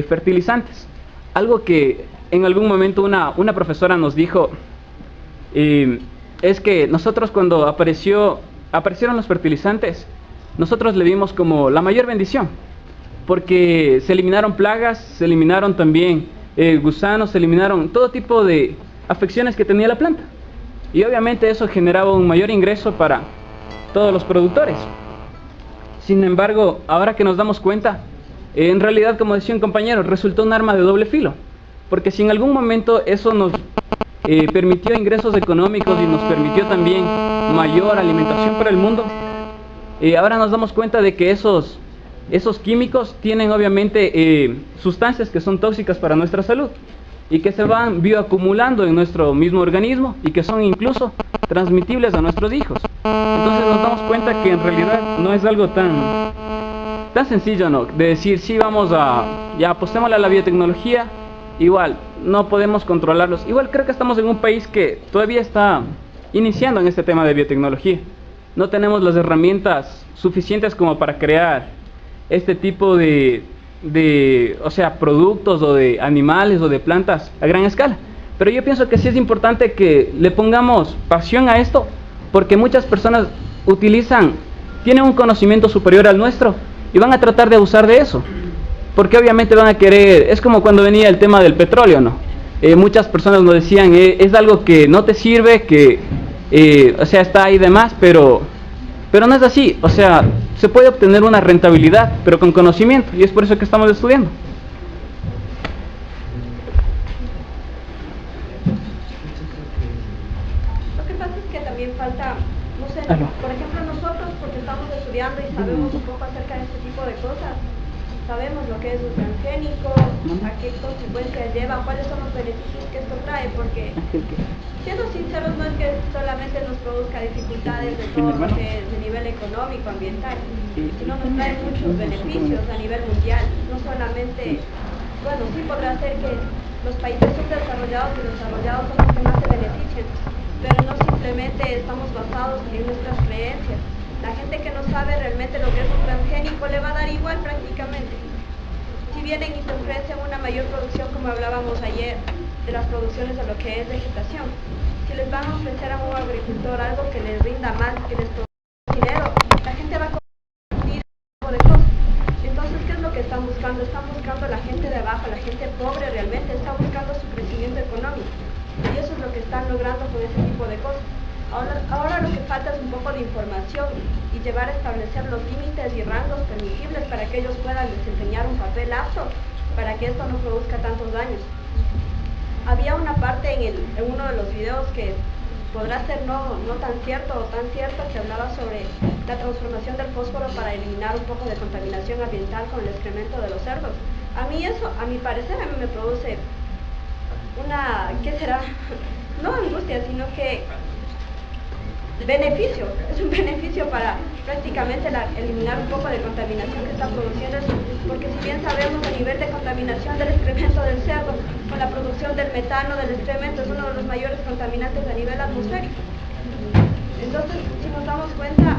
fertilizantes. Algo que en algún momento una profesora nos dijo, es que nosotros cuando aparecieron los fertilizantes, nosotros le vimos como la mayor bendición, porque se eliminaron plagas, se eliminaron también gusanos, se eliminaron todo tipo de afecciones que tenía la planta. Y obviamente eso generaba un mayor ingreso para todos los productores. Sin embargo, ahora que nos damos cuenta, en realidad, como decía un compañero, resultó un arma de doble filo. Porque si en algún momento eso nos permitió ingresos económicos y nos permitió también mayor alimentación para el mundo, ahora nos damos cuenta de que esos químicos tienen obviamente sustancias que son tóxicas para nuestra salud y que se van bioacumulando en nuestro mismo organismo y que son incluso transmitibles a nuestros hijos. Entonces nos damos cuenta que en realidad no es algo tan sencillo, ¿no? De decir, sí, vamos a, ya apostémosle a la biotecnología, igual, no podemos controlarlos. Igual creo que estamos en un país que todavía está iniciando en este tema de biotecnología. No tenemos las herramientas suficientes como para crear este tipo o sea, productos o de animales o de plantas a gran escala. Pero yo pienso que sí es importante que le pongamos pasión a esto, porque muchas personas tienen un conocimiento superior al nuestro y van a tratar de abusar de eso, porque obviamente van a querer, es como cuando venía el tema del petróleo, ¿no? Muchas personas nos decían, es algo que no te sirve, que, o sea, está ahí de más, pero no es así, o sea, se puede obtener una rentabilidad, pero con conocimiento, y es por eso que estamos estudiando. Lo que pasa es que también falta, no sé, Aló. por ejemplo nosotros, porque estamos estudiando y sabemos un poco acerca de este tipo de cosas, sabemos lo que es un transgénico, a qué consecuencias lleva, cuáles son los beneficios que esto trae, porque siendo sinceros no es que solamente nos produzca dificultades de todo lo que es de nivel económico, ambiental, sino nos trae muchos beneficios a nivel mundial, no solamente, bueno, sí podrá ser que los países subdesarrollados y desarrollados son los que más se benefician, pero no simplemente estamos basados en nuestras creencias. La gente que no sabe realmente lo que es un transgénico le va a dar igual prácticamente. Si vienen y te ofrecen una mayor producción, como hablábamos ayer, de las producciones de lo que es vegetación, si les van a ofrecer a un agricultor algo que les rinda más, que les produzca dinero, la gente va a consumir ese tipo de cosas. Entonces, ¿qué es lo que están buscando? Están buscando la gente de abajo, la gente pobre realmente, está buscando su crecimiento económico. Y eso es lo que están logrando con ese tipo de cosas. Ahora lo que falta es un poco de información y llevar a establecer los límites y rangos permisibles para que ellos puedan desempeñar un papel apto para que esto no produzca tantos daños. Había una parte en uno de los videos que podrá ser no tan cierto o tan cierto, que hablaba sobre la transformación del fósforo para eliminar un poco de contaminación ambiental con el excremento de los cerdos. A mí eso, a mi parecer, a mí me produce una, ¿qué será? No angustia, sino que beneficio, es un beneficio para prácticamente eliminar un poco de contaminación que está produciendo eso, porque si bien sabemos el nivel de contaminación del excremento del cerdo con la producción del metano del excremento es uno de los mayores contaminantes a nivel atmosférico. Entonces, si nos damos cuenta,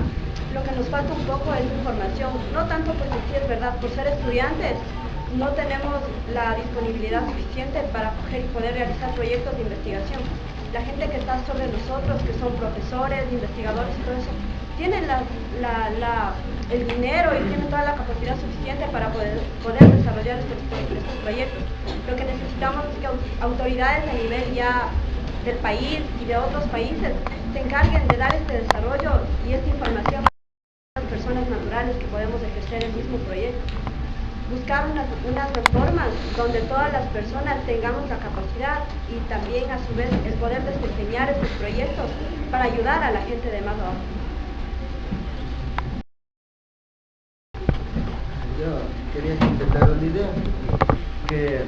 lo que nos falta un poco es información, no tanto porque sí es verdad, por ser estudiantes no tenemos la disponibilidad suficiente para coger y poder realizar proyectos de investigación. La gente que está sobre nosotros, que son profesores, investigadores y todo eso, tienen el dinero y tienen toda la capacidad suficiente para poder desarrollar estos proyectos. Lo que necesitamos es que autoridades a nivel ya del país y de otros países se encarguen de dar este desarrollo y esta información a las personas naturales que podemos ejercer el mismo proyecto. Buscar unas reformas donde todas las personas tengamos la capacidad y también a su vez el poder desempeñar estos proyectos para ayudar a la gente de más abajo. Yo quería completar una idea que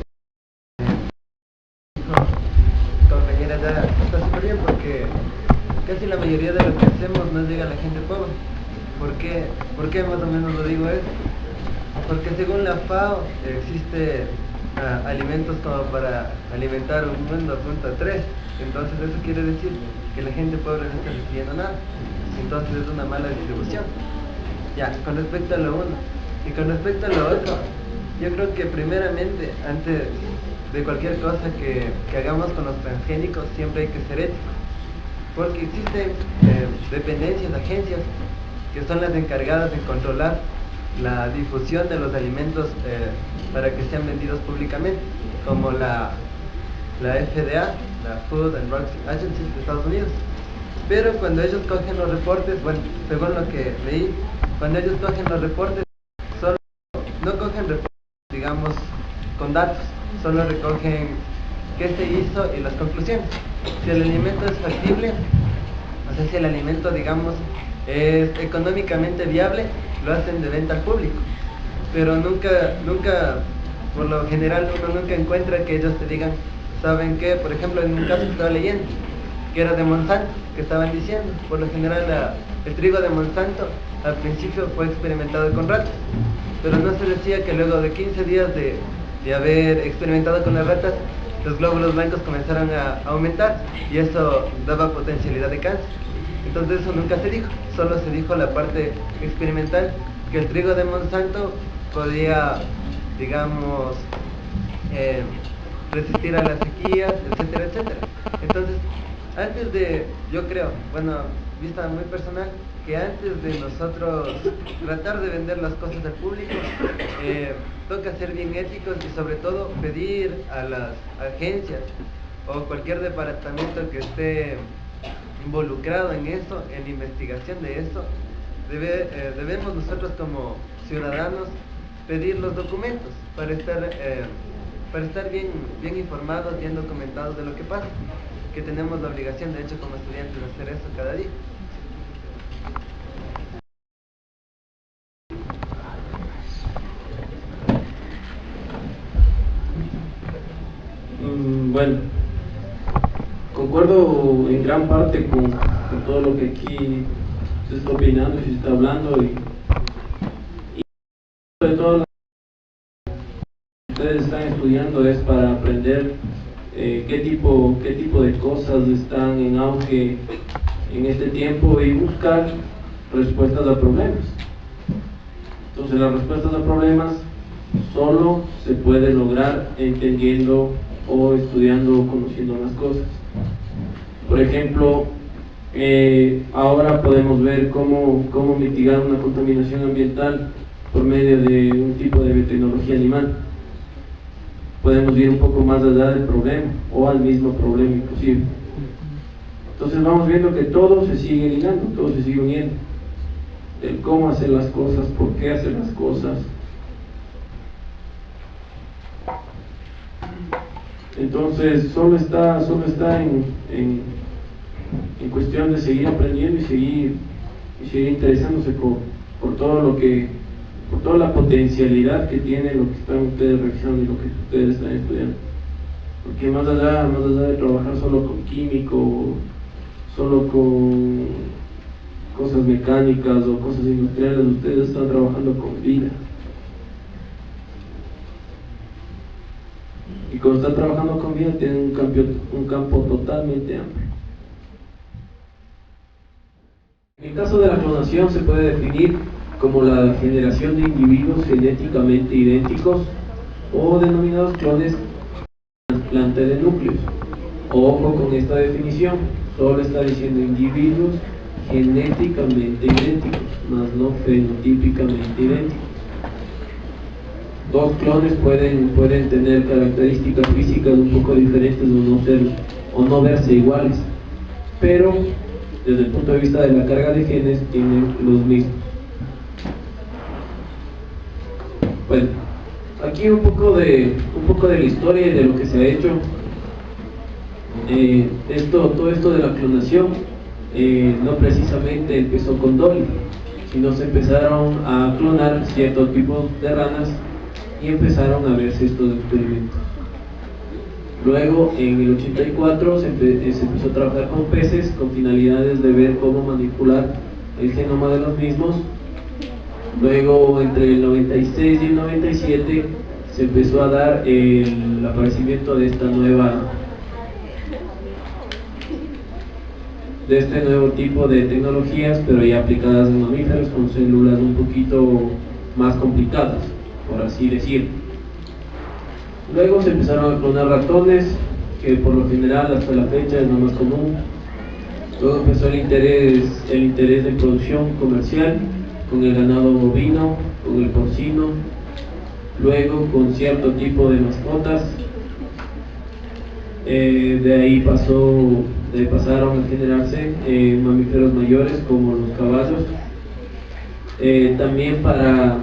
compañera está súper bien, porque casi la mayoría de lo que hacemos no llega a la gente pobre. ¿Por qué más o menos lo digo eso? Porque según la FAO existe alimentos como para alimentar un mundo punto 3. Entonces eso quiere decir que la gente pobre no está recibiendo nada. Entonces es una mala distribución. Ya, con respecto a lo uno. Y con respecto a lo otro, yo creo que primeramente, antes de cualquier cosa que hagamos con los transgénicos, siempre hay que ser ético. Porque existen dependencias, agencias, que son las encargadas de controlar la difusión de los alimentos para que sean vendidos públicamente, como la FDA, la Food and Drug Agency de Estados Unidos. Pero cuando ellos cogen los reportes, bueno, según lo que leí, cuando ellos cogen los reportes, no cogen reportes, digamos, con datos, solo recogen qué se hizo y las conclusiones. Si el alimento es factible, o sea, si el alimento, digamos, es económicamente viable, lo hacen de venta al público. Pero nunca, por lo general, uno nunca encuentra que ellos te digan, ¿saben qué? Por ejemplo, en un caso que estaba leyendo, que era de Monsanto, que estaban diciendo, por lo general el trigo de Monsanto al principio fue experimentado con ratas, pero no se decía que luego de 15 días de haber experimentado con las ratas, los glóbulos blancos comenzaron a aumentar y eso daba potencialidad de cáncer. Entonces eso nunca se dijo, solo se dijo la parte experimental, que el trigo de Monsanto podía, digamos, resistir a las sequías, etcétera, etcétera. Entonces, antes de, yo creo, bueno, vista muy personal, que antes de nosotros tratar de vender las cosas al público, toca ser bien éticos y sobre todo pedir a las agencias o cualquier departamento que esté involucrado en eso, en la investigación de eso, debemos nosotros como ciudadanos pedir los documentos para estar bien informados, bien documentados de lo que pasa, que tenemos la obligación, de hecho, como estudiantes, de hacer eso cada día. Bueno, concuerdo en gran parte con todo lo que aquí se está opinando y se está hablando y sobre todo lo que ustedes están estudiando es para aprender qué tipo de cosas están en auge en este tiempo y buscar respuestas a problemas. Entonces las respuestas a problemas solo se puede lograr entendiendo o estudiando o conociendo las cosas. Por ejemplo, ahora podemos ver cómo mitigar una contaminación ambiental por medio de un tipo de biotecnología animal. Podemos ir un poco más allá del problema o al mismo problema inclusive. Entonces vamos viendo que todo se sigue ligando, todo se sigue uniendo. El cómo hacer las cosas, por qué hacer las cosas. Entonces solo está en cuestión de seguir aprendiendo y seguir interesándose por todo lo que, por toda la potencialidad que tiene lo que están ustedes revisando y lo que ustedes están estudiando. Porque más allá de trabajar solo con químico, solo con cosas mecánicas o cosas industriales, ustedes están trabajando con vida. Y cuando están trabajando con vida tienen un campo totalmente amplio. En el caso de la clonación se puede definir como la generación de individuos genéticamente idénticos o denominados clones trasplante de núcleos. Ojo con esta definición, solo está diciendo individuos genéticamente idénticos, más no fenotípicamente idénticos. Dos clones pueden tener características físicas un poco diferentes o no verse iguales, pero desde el punto de vista de la carga de genes tienen los mismos. Bueno, aquí un poco de la historia y de lo que se ha hecho. Todo esto de la clonación no precisamente empezó con Dolly, sino se empezaron a clonar ciertos tipos de ranas y empezaron a verse estos experimentos. Luego, en el 84 se empezó a trabajar con peces con finalidades de ver cómo manipular el genoma de los mismos. Luego, entre el 96 y el 97 se empezó a dar el aparecimiento de este nuevo tipo de tecnologías, pero ya aplicadas en mamíferos con células un poquito más complicadas, por así decirlo. Luego se empezaron a clonar ratones, que por lo general hasta la fecha es lo más común. Luego empezó el interés de producción comercial con el ganado bovino, con el porcino, luego con cierto tipo de mascotas. De ahí pasaron a generarse mamíferos mayores como los caballos. También para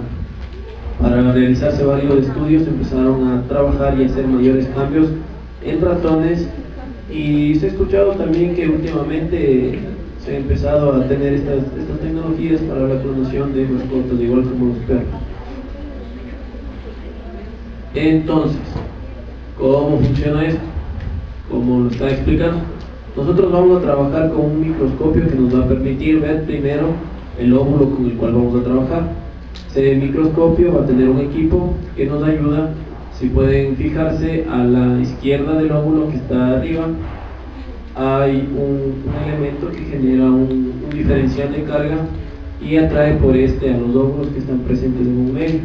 realizarse varios estudios empezaron a trabajar y hacer mayores cambios en ratones, y se ha escuchado también que últimamente se ha empezado a tener estas tecnologías para la clonación de mascotas, igual como los perros. Entonces, ¿cómo funciona esto? Como lo está explicando, nosotros vamos a trabajar con un microscopio que nos va a permitir ver primero el óvulo con el cual vamos a trabajar. Ese microscopio va a tener un equipo que nos ayuda. Si pueden fijarse, a la izquierda del óvulo que está arriba hay un elemento que genera un diferencial de carga y atrae por este a los óvulos que están presentes en un medio.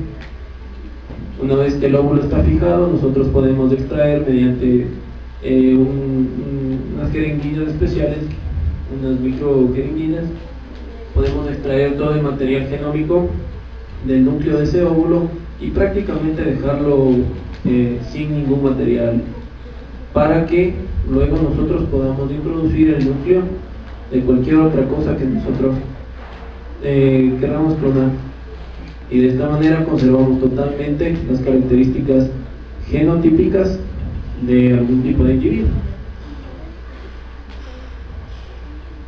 Una vez que el óvulo está fijado, nosotros podemos extraer mediante unas jeringuillas especiales, unas micro jeringuillas, podemos extraer todo el material genómico del núcleo de ese óvulo y prácticamente dejarlo sin ningún material, para que luego nosotros podamos introducir el núcleo de cualquier otra cosa que nosotros queramos clonar, y de esta manera conservamos totalmente las características genotípicas de algún tipo de individuo.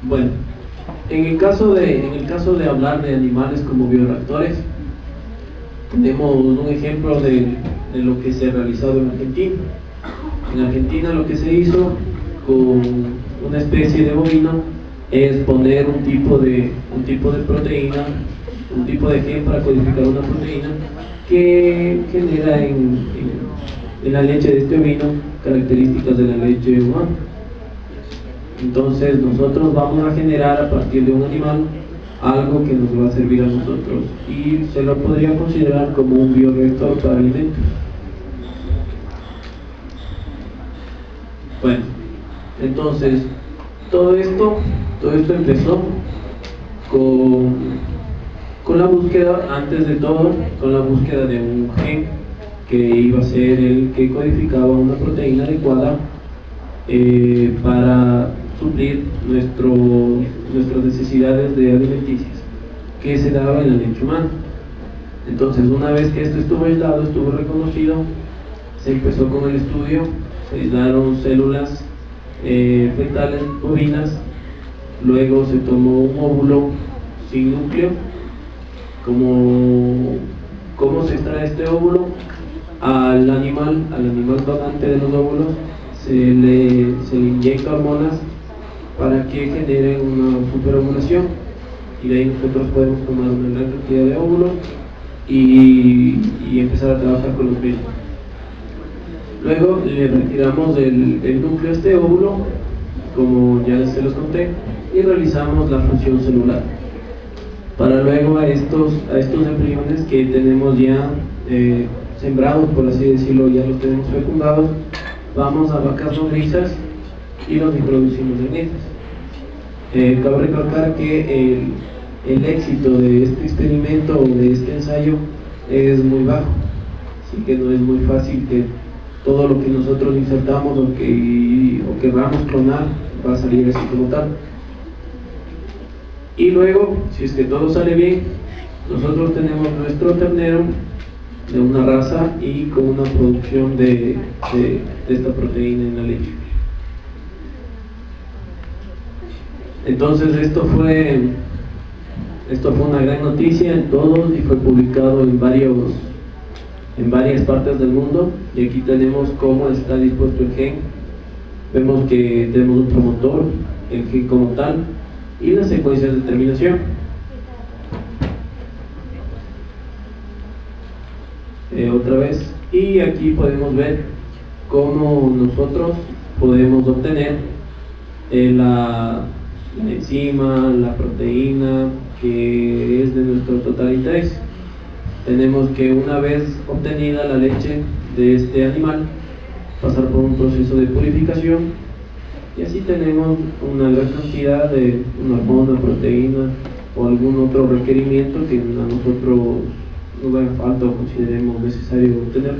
Bueno, en el caso de hablar de animales como bioreactores, tenemos un ejemplo de lo que se ha realizado en Argentina. En Argentina lo que se hizo con una especie de bovino es poner un tipo de proteína, un tipo de gen para codificar una proteína que genera en la leche de este ovino características de la leche humana. Entonces nosotros vamos a generar a partir de un animal algo que nos va a servir a nosotros y se lo podría considerar como un bioreactor para alimentos. Bueno, entonces todo esto empezó con la búsqueda, antes de todo, con la búsqueda de un gen que iba a ser el que codificaba una proteína adecuada para suplir nuestras necesidades de alimenticias que se daba en la leche humana. Entonces, una vez que esto estuvo aislado, estuvo reconocido, se empezó con el estudio, se aislaron células fetales bovinas, luego se tomó un óvulo sin núcleo. ¿Cómo se extrae este óvulo? Al animal donante de los óvulos se le inyecta hormonas para que generen una superovulación, y de ahí nosotros podemos tomar una gran cantidad de óvulos y empezar a trabajar con los mismos. Luego le retiramos el núcleo a este óvulo, como ya se los conté, y realizamos la función celular. Para luego a estos embriones que tenemos ya sembrados, por así decirlo, ya los tenemos fecundados, vamos a vacas nodrizas y los introducimos en ellas. Cabe recalcar que el éxito de este experimento o de este ensayo es muy bajo, así que no es muy fácil que todo lo que nosotros insertamos o querramos clonar va a salir así como tal. Y luego, si es que todo sale bien, nosotros tenemos nuestro ternero de una raza y con una producción de esta proteína en la leche. Entonces esto fue una gran noticia en todos y fue publicado en varias partes del mundo, y aquí tenemos cómo está dispuesto el gen. Vemos que tenemos un promotor, el gen como tal, y las secuencias de terminación. Otra vez, y aquí podemos ver cómo nosotros podemos obtener la enzima, la proteína que es de nuestro total interés. Tenemos que, una vez obtenida la leche de este animal, pasar por un proceso de purificación, y así tenemos una gran cantidad de una hormona, proteína o algún otro requerimiento que a nosotros nos haga falta o consideremos necesario obtener.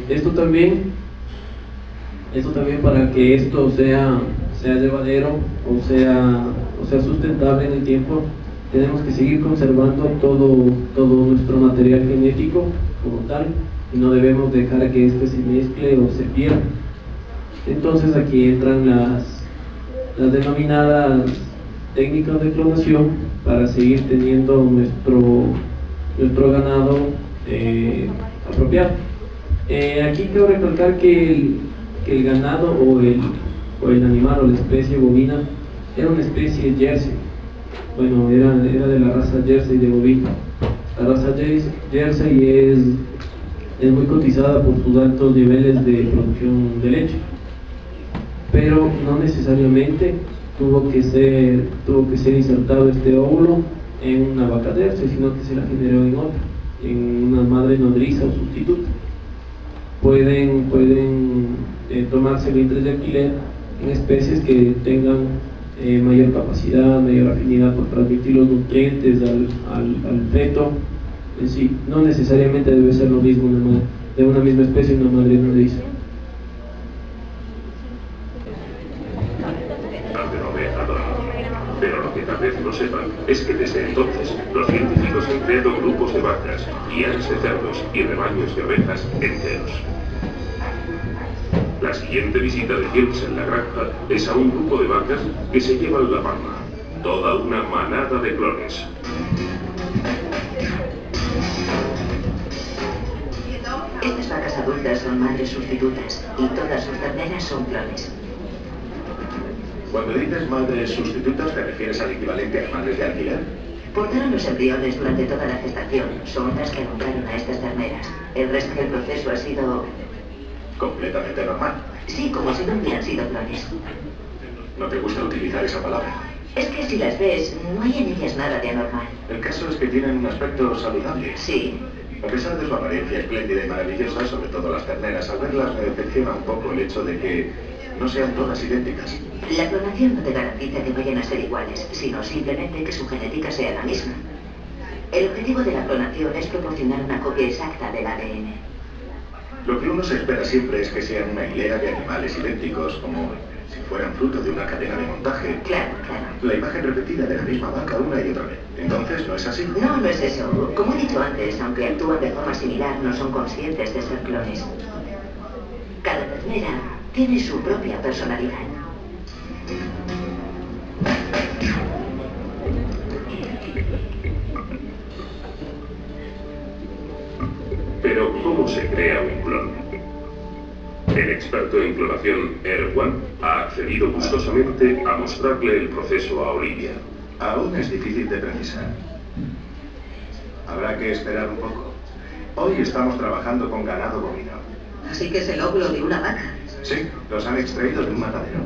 Esto también para que esto sea llevadero o sea sustentable en el tiempo, tenemos que seguir conservando todo nuestro material genético como tal, y no debemos dejar que este se mezcle o se pierda. Entonces aquí entran las denominadas técnicas de clonación para seguir teniendo nuestro ganado apropiado. Aquí quiero recalcar que el ganado o el animal o la especie bovina era una especie de Jersey. Bueno, era de la raza Jersey de bovino. La raza Jersey es muy cotizada por sus altos niveles de producción de leche, pero no necesariamente tuvo que ser insertado este óvulo en una vaca Jersey, sino que se la generó en otra, en una madre nodriza o sustituta. Pueden tomarse vientres de alquiler en especies que tengan mayor capacidad, mayor afinidad por transmitir los nutrientes al feto en sí. No necesariamente debe ser lo mismo de una misma especie una madre nodriza. Pero lo que tal vez no sepan es que desde entonces los científicos han creado grupos de vacas, guías de cerdos y rebaños de ovejas enteros. La siguiente visita de Hills en la granja es a un grupo de vacas que se llevan la palma, toda una manada de clones. Estas vacas adultas son madres sustitutas y todas sus terneras son clones. Cuando dices madres sustitutas, ¿te refieres al equivalente a madres de alquiler? Portaron los embriones durante toda la gestación. Son las que educaron a estas terneras. El resto del proceso ha sido... completamente normal. Sí, como si no hubieran sido clones. ¿No te gusta utilizar esa palabra? Es que si las ves, no hay en ellas nada de anormal. El caso es que tienen un aspecto saludable. Sí. A pesar de su apariencia espléndida y maravillosa, sobre todo las terneras, al verlas me decepciona un poco el hecho de que no sean todas idénticas. La clonación no te garantiza que vayan a ser iguales, sino simplemente que su genética sea la misma. El objetivo de la clonación es proporcionar una copia exacta del ADN. Lo que uno se espera siempre es que sean una hilera de animales idénticos, como si fueran fruto de una cadena de montaje. Claro, claro. La imagen repetida de la misma vaca una y otra vez. Entonces, ¿no es así? No, no es eso. Como he dicho antes, aunque actúan de forma similar, no son conscientes de ser clones. Cada ternera tiene su propia personalidad. Pero, ¿cómo se crea un clon? El experto en clonación, Erwan, ha accedido gustosamente a mostrarle el proceso a Olivia. Aún es difícil de precisar. Habrá que esperar un poco. Hoy estamos trabajando con ganado bovino. Así que es el óvulo de una vaca. Sí, los han extraído de un matadero.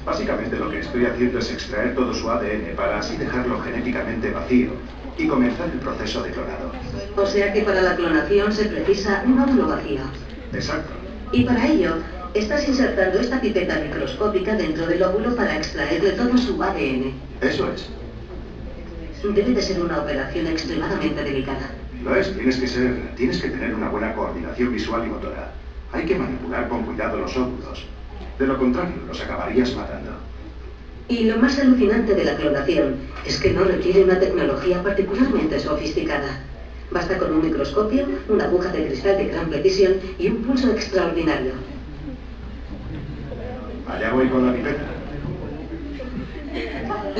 Básicamente lo que estoy haciendo es extraer todo su ADN para así dejarlo genéticamente vacío y comenzar el proceso de clonado. O sea que para la clonación se precisa un óvulo vacío. Exacto. Y para ello, estás insertando esta pipeta microscópica dentro del óvulo para extraerle todo su ADN. Eso es. Debe de ser una operación extremadamente delicada. Lo es, tienes que tener una buena coordinación visual y motora. Hay que manipular con cuidado los óvulos. De lo contrario, los acabarías matando. Y lo más alucinante de la clonación es que no requiere una tecnología particularmente sofisticada. Basta con un microscopio, una aguja de cristal de gran precisión y un pulso extraordinario. Allá voy con la pipeta.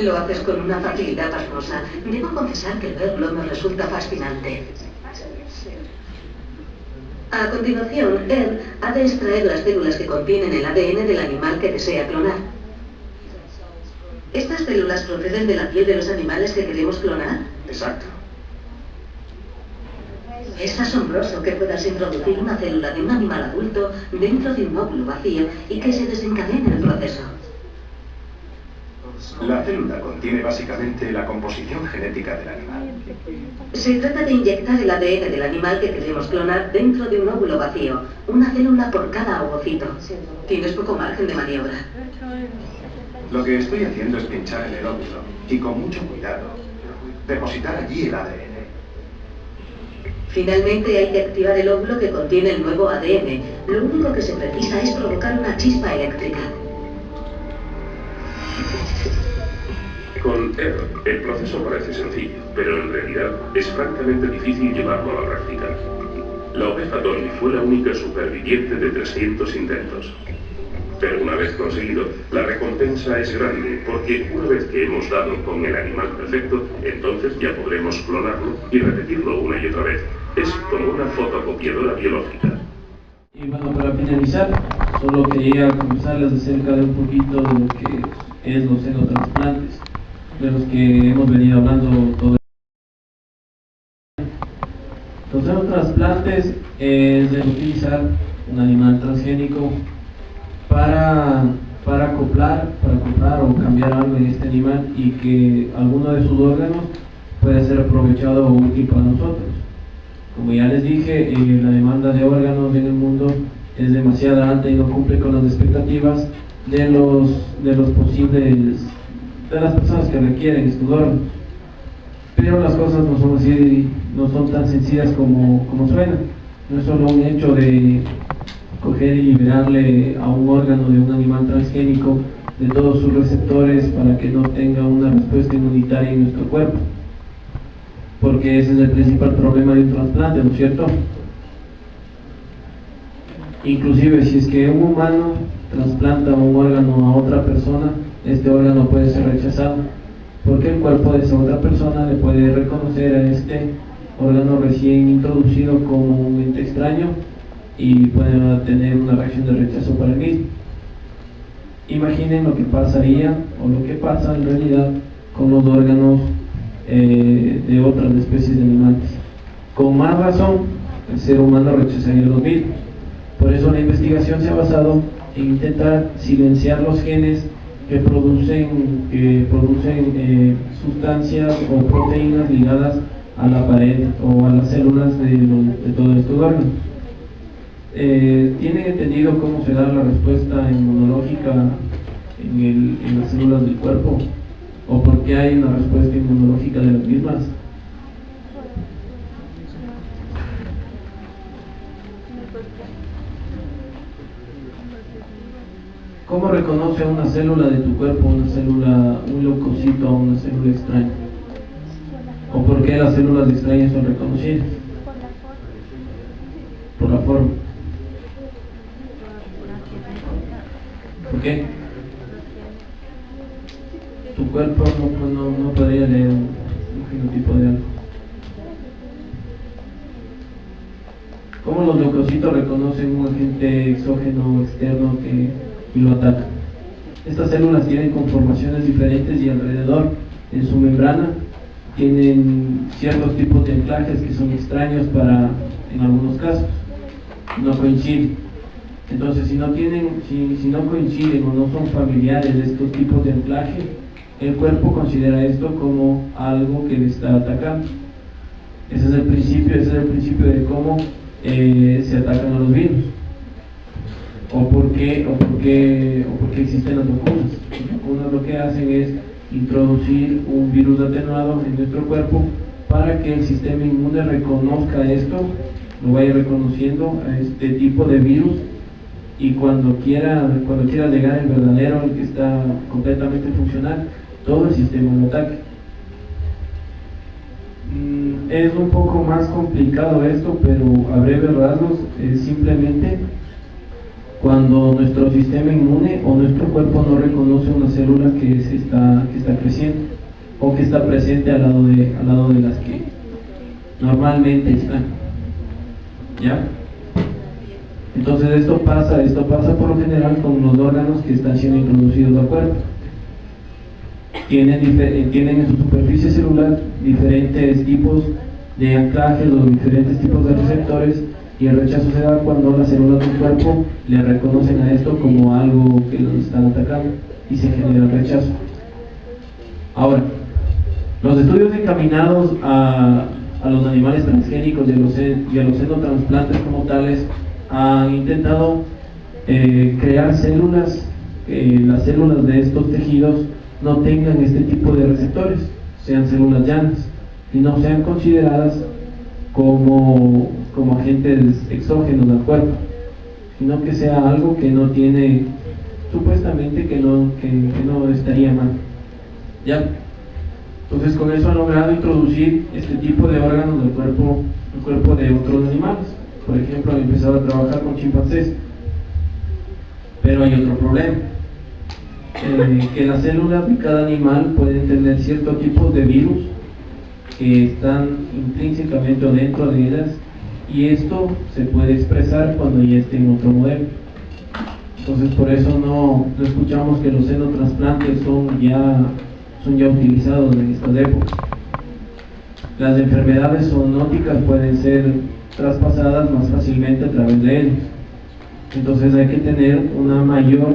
Lo haces con una facilidad pasmosa. Debo confesar que verlo me resulta fascinante. A continuación, Ed ha de extraer las células que contienen el ADN del animal que desea clonar. ¿Estas células proceden de la piel de los animales que queremos clonar? Exacto. Es asombroso que puedas introducir una célula de un animal adulto dentro de un óvulo vacío y que se desencadene el proceso. La célula contiene básicamente la composición genética del animal. Se trata de inyectar el ADN del animal que queremos clonar dentro de un óvulo vacío, una célula por cada ovocito. Tienes poco margen de maniobra. Lo que estoy haciendo es pinchar en el óvulo y con mucho cuidado depositar allí el ADN. Finalmente hay que activar el óvulo que contiene el nuevo ADN. Lo único que se precisa es provocar una chispa eléctrica. Con Ed, el proceso parece sencillo, pero en realidad es francamente difícil llevarlo a la práctica. La oveja Dolly fue la única superviviente de 300 intentos. Pero una vez conseguido, la recompensa es grande, porque una vez que hemos dado con el animal perfecto, entonces ya podremos clonarlo y repetirlo una y otra vez. Es como una fotocopiadora biológica. Y bueno, para finalizar, Solo quería conversarles acerca de un poquito de lo que es los xenotransplantes, de los que hemos venido hablando todo el tiempo. Los xenotransplantes es de utilizar un animal transgénico para acoplar o cambiar algo en este animal y que alguno de sus órganos pueda ser aprovechado o útil para nosotros. Como ya les dije, la demanda de órganos en el mundo es demasiado alta y no cumple con las expectativas de los posibles, de las personas que requieren estos órganos. Pero las cosas no son así, no son tan sencillas como suenan. No es solo un hecho de coger y liberarle a un órgano de un animal transgénico de todos sus receptores para que no tenga una respuesta inmunitaria en nuestro cuerpo, porque ese es el principal problema de un trasplante, ¿no es cierto? Inclusive si es que un humano trasplanta un órgano a otra persona, este órgano puede ser rechazado, porque el cuerpo de esa otra persona le puede reconocer a este órgano recién introducido como un ente extraño y puede tener una reacción de rechazo para el mismo. Imaginen lo que pasaría, o lo que pasa en realidad, con los órganos de otras especies de animales. Con más razón, el ser humano rechazaría los mismos. Por eso la investigación se ha basado en intentar silenciar los genes que producen sustancias o proteínas ligadas a la pared o a las células de todos estos órganos. ¿Tienen entendido cómo se da la respuesta inmunológica en las células del cuerpo? ¿O por qué hay una respuesta inmunológica de las mismas? ¿Cómo reconoce una célula de tu cuerpo, un leucocito o una célula extraña? ¿O por qué las células extrañas son reconocidas? Por la forma. ¿Por qué? Tu cuerpo no podría leer un genotipo de algo. ¿Cómo los leucocitos reconocen un agente exógeno o externo y lo ataca? Estas células tienen conformaciones diferentes y alrededor, en su membrana, tienen ciertos tipos de anclajes que son extraños en algunos casos, no coinciden. Entonces, si no coinciden o no son familiares de estos tipos de anclaje, el cuerpo considera esto como algo que le está atacando. Ese es el principio de cómo se atacan a los virus. O por qué existen las vacunas. Las vacunas lo que hacen es introducir un virus atenuado en nuestro cuerpo para que el sistema inmune reconozca esto, lo vaya reconociendo a este tipo de virus, y cuando quiera llegar el verdadero, el que está completamente funcional, todo el sistema lo ataque. Es un poco más complicado esto, pero a breves rasgos es simplemente cuando nuestro sistema inmune o nuestro cuerpo no reconoce una célula que está creciendo o que está presente al lado de las que normalmente están. ¿Ya? Entonces esto pasa por lo general con los órganos que están siendo introducidos al cuerpo. Tienen en su superficie celular diferentes tipos de anclajes o diferentes tipos de receptores, y el rechazo se da cuando las células del cuerpo le reconocen a esto como algo que los están atacando y se genera el rechazo. Ahora, los estudios encaminados a los animales transgénicos y a los xenotransplantes como tales han intentado crear células, las células de estos tejidos no tengan este tipo de receptores, sean células llanas y no sean consideradas como agentes exógenos al cuerpo, sino que sea algo que no tiene, supuestamente que no estaría mal. ¿Ya? Entonces con eso han logrado introducir este tipo de órganos del cuerpo de otros animales. Por ejemplo, han empezado a trabajar con chimpancés, pero hay otro problema, que las células de cada animal pueden tener ciertos tipos de virus que están intrínsecamente dentro de ellas, y esto se puede expresar cuando ya esté en otro modelo. Entonces por eso no escuchamos que los xenotrasplantes son ya utilizados en estas épocas. Las enfermedades zoonóticas pueden ser traspasadas más fácilmente a través de ellos. Entonces hay que tener una mayor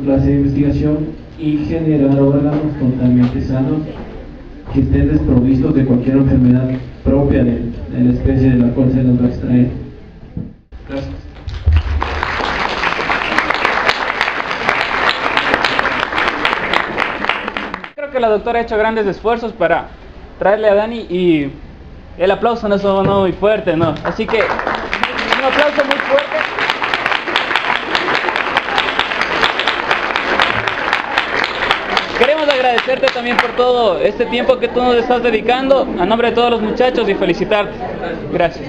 clase de investigación y generar órganos totalmente sanos que estén desprovistos de cualquier enfermedad propia de la especie de la cual se las va a extraer. Gracias. Creo que la doctora ha hecho grandes esfuerzos para traerle a Dani y el aplauso no sonó muy fuerte, ¿no? Así que un aplauso muy fuerte. Queremos agradecerte también por todo este tiempo que tú nos estás dedicando a nombre de todos los muchachos y felicitarte. Gracias.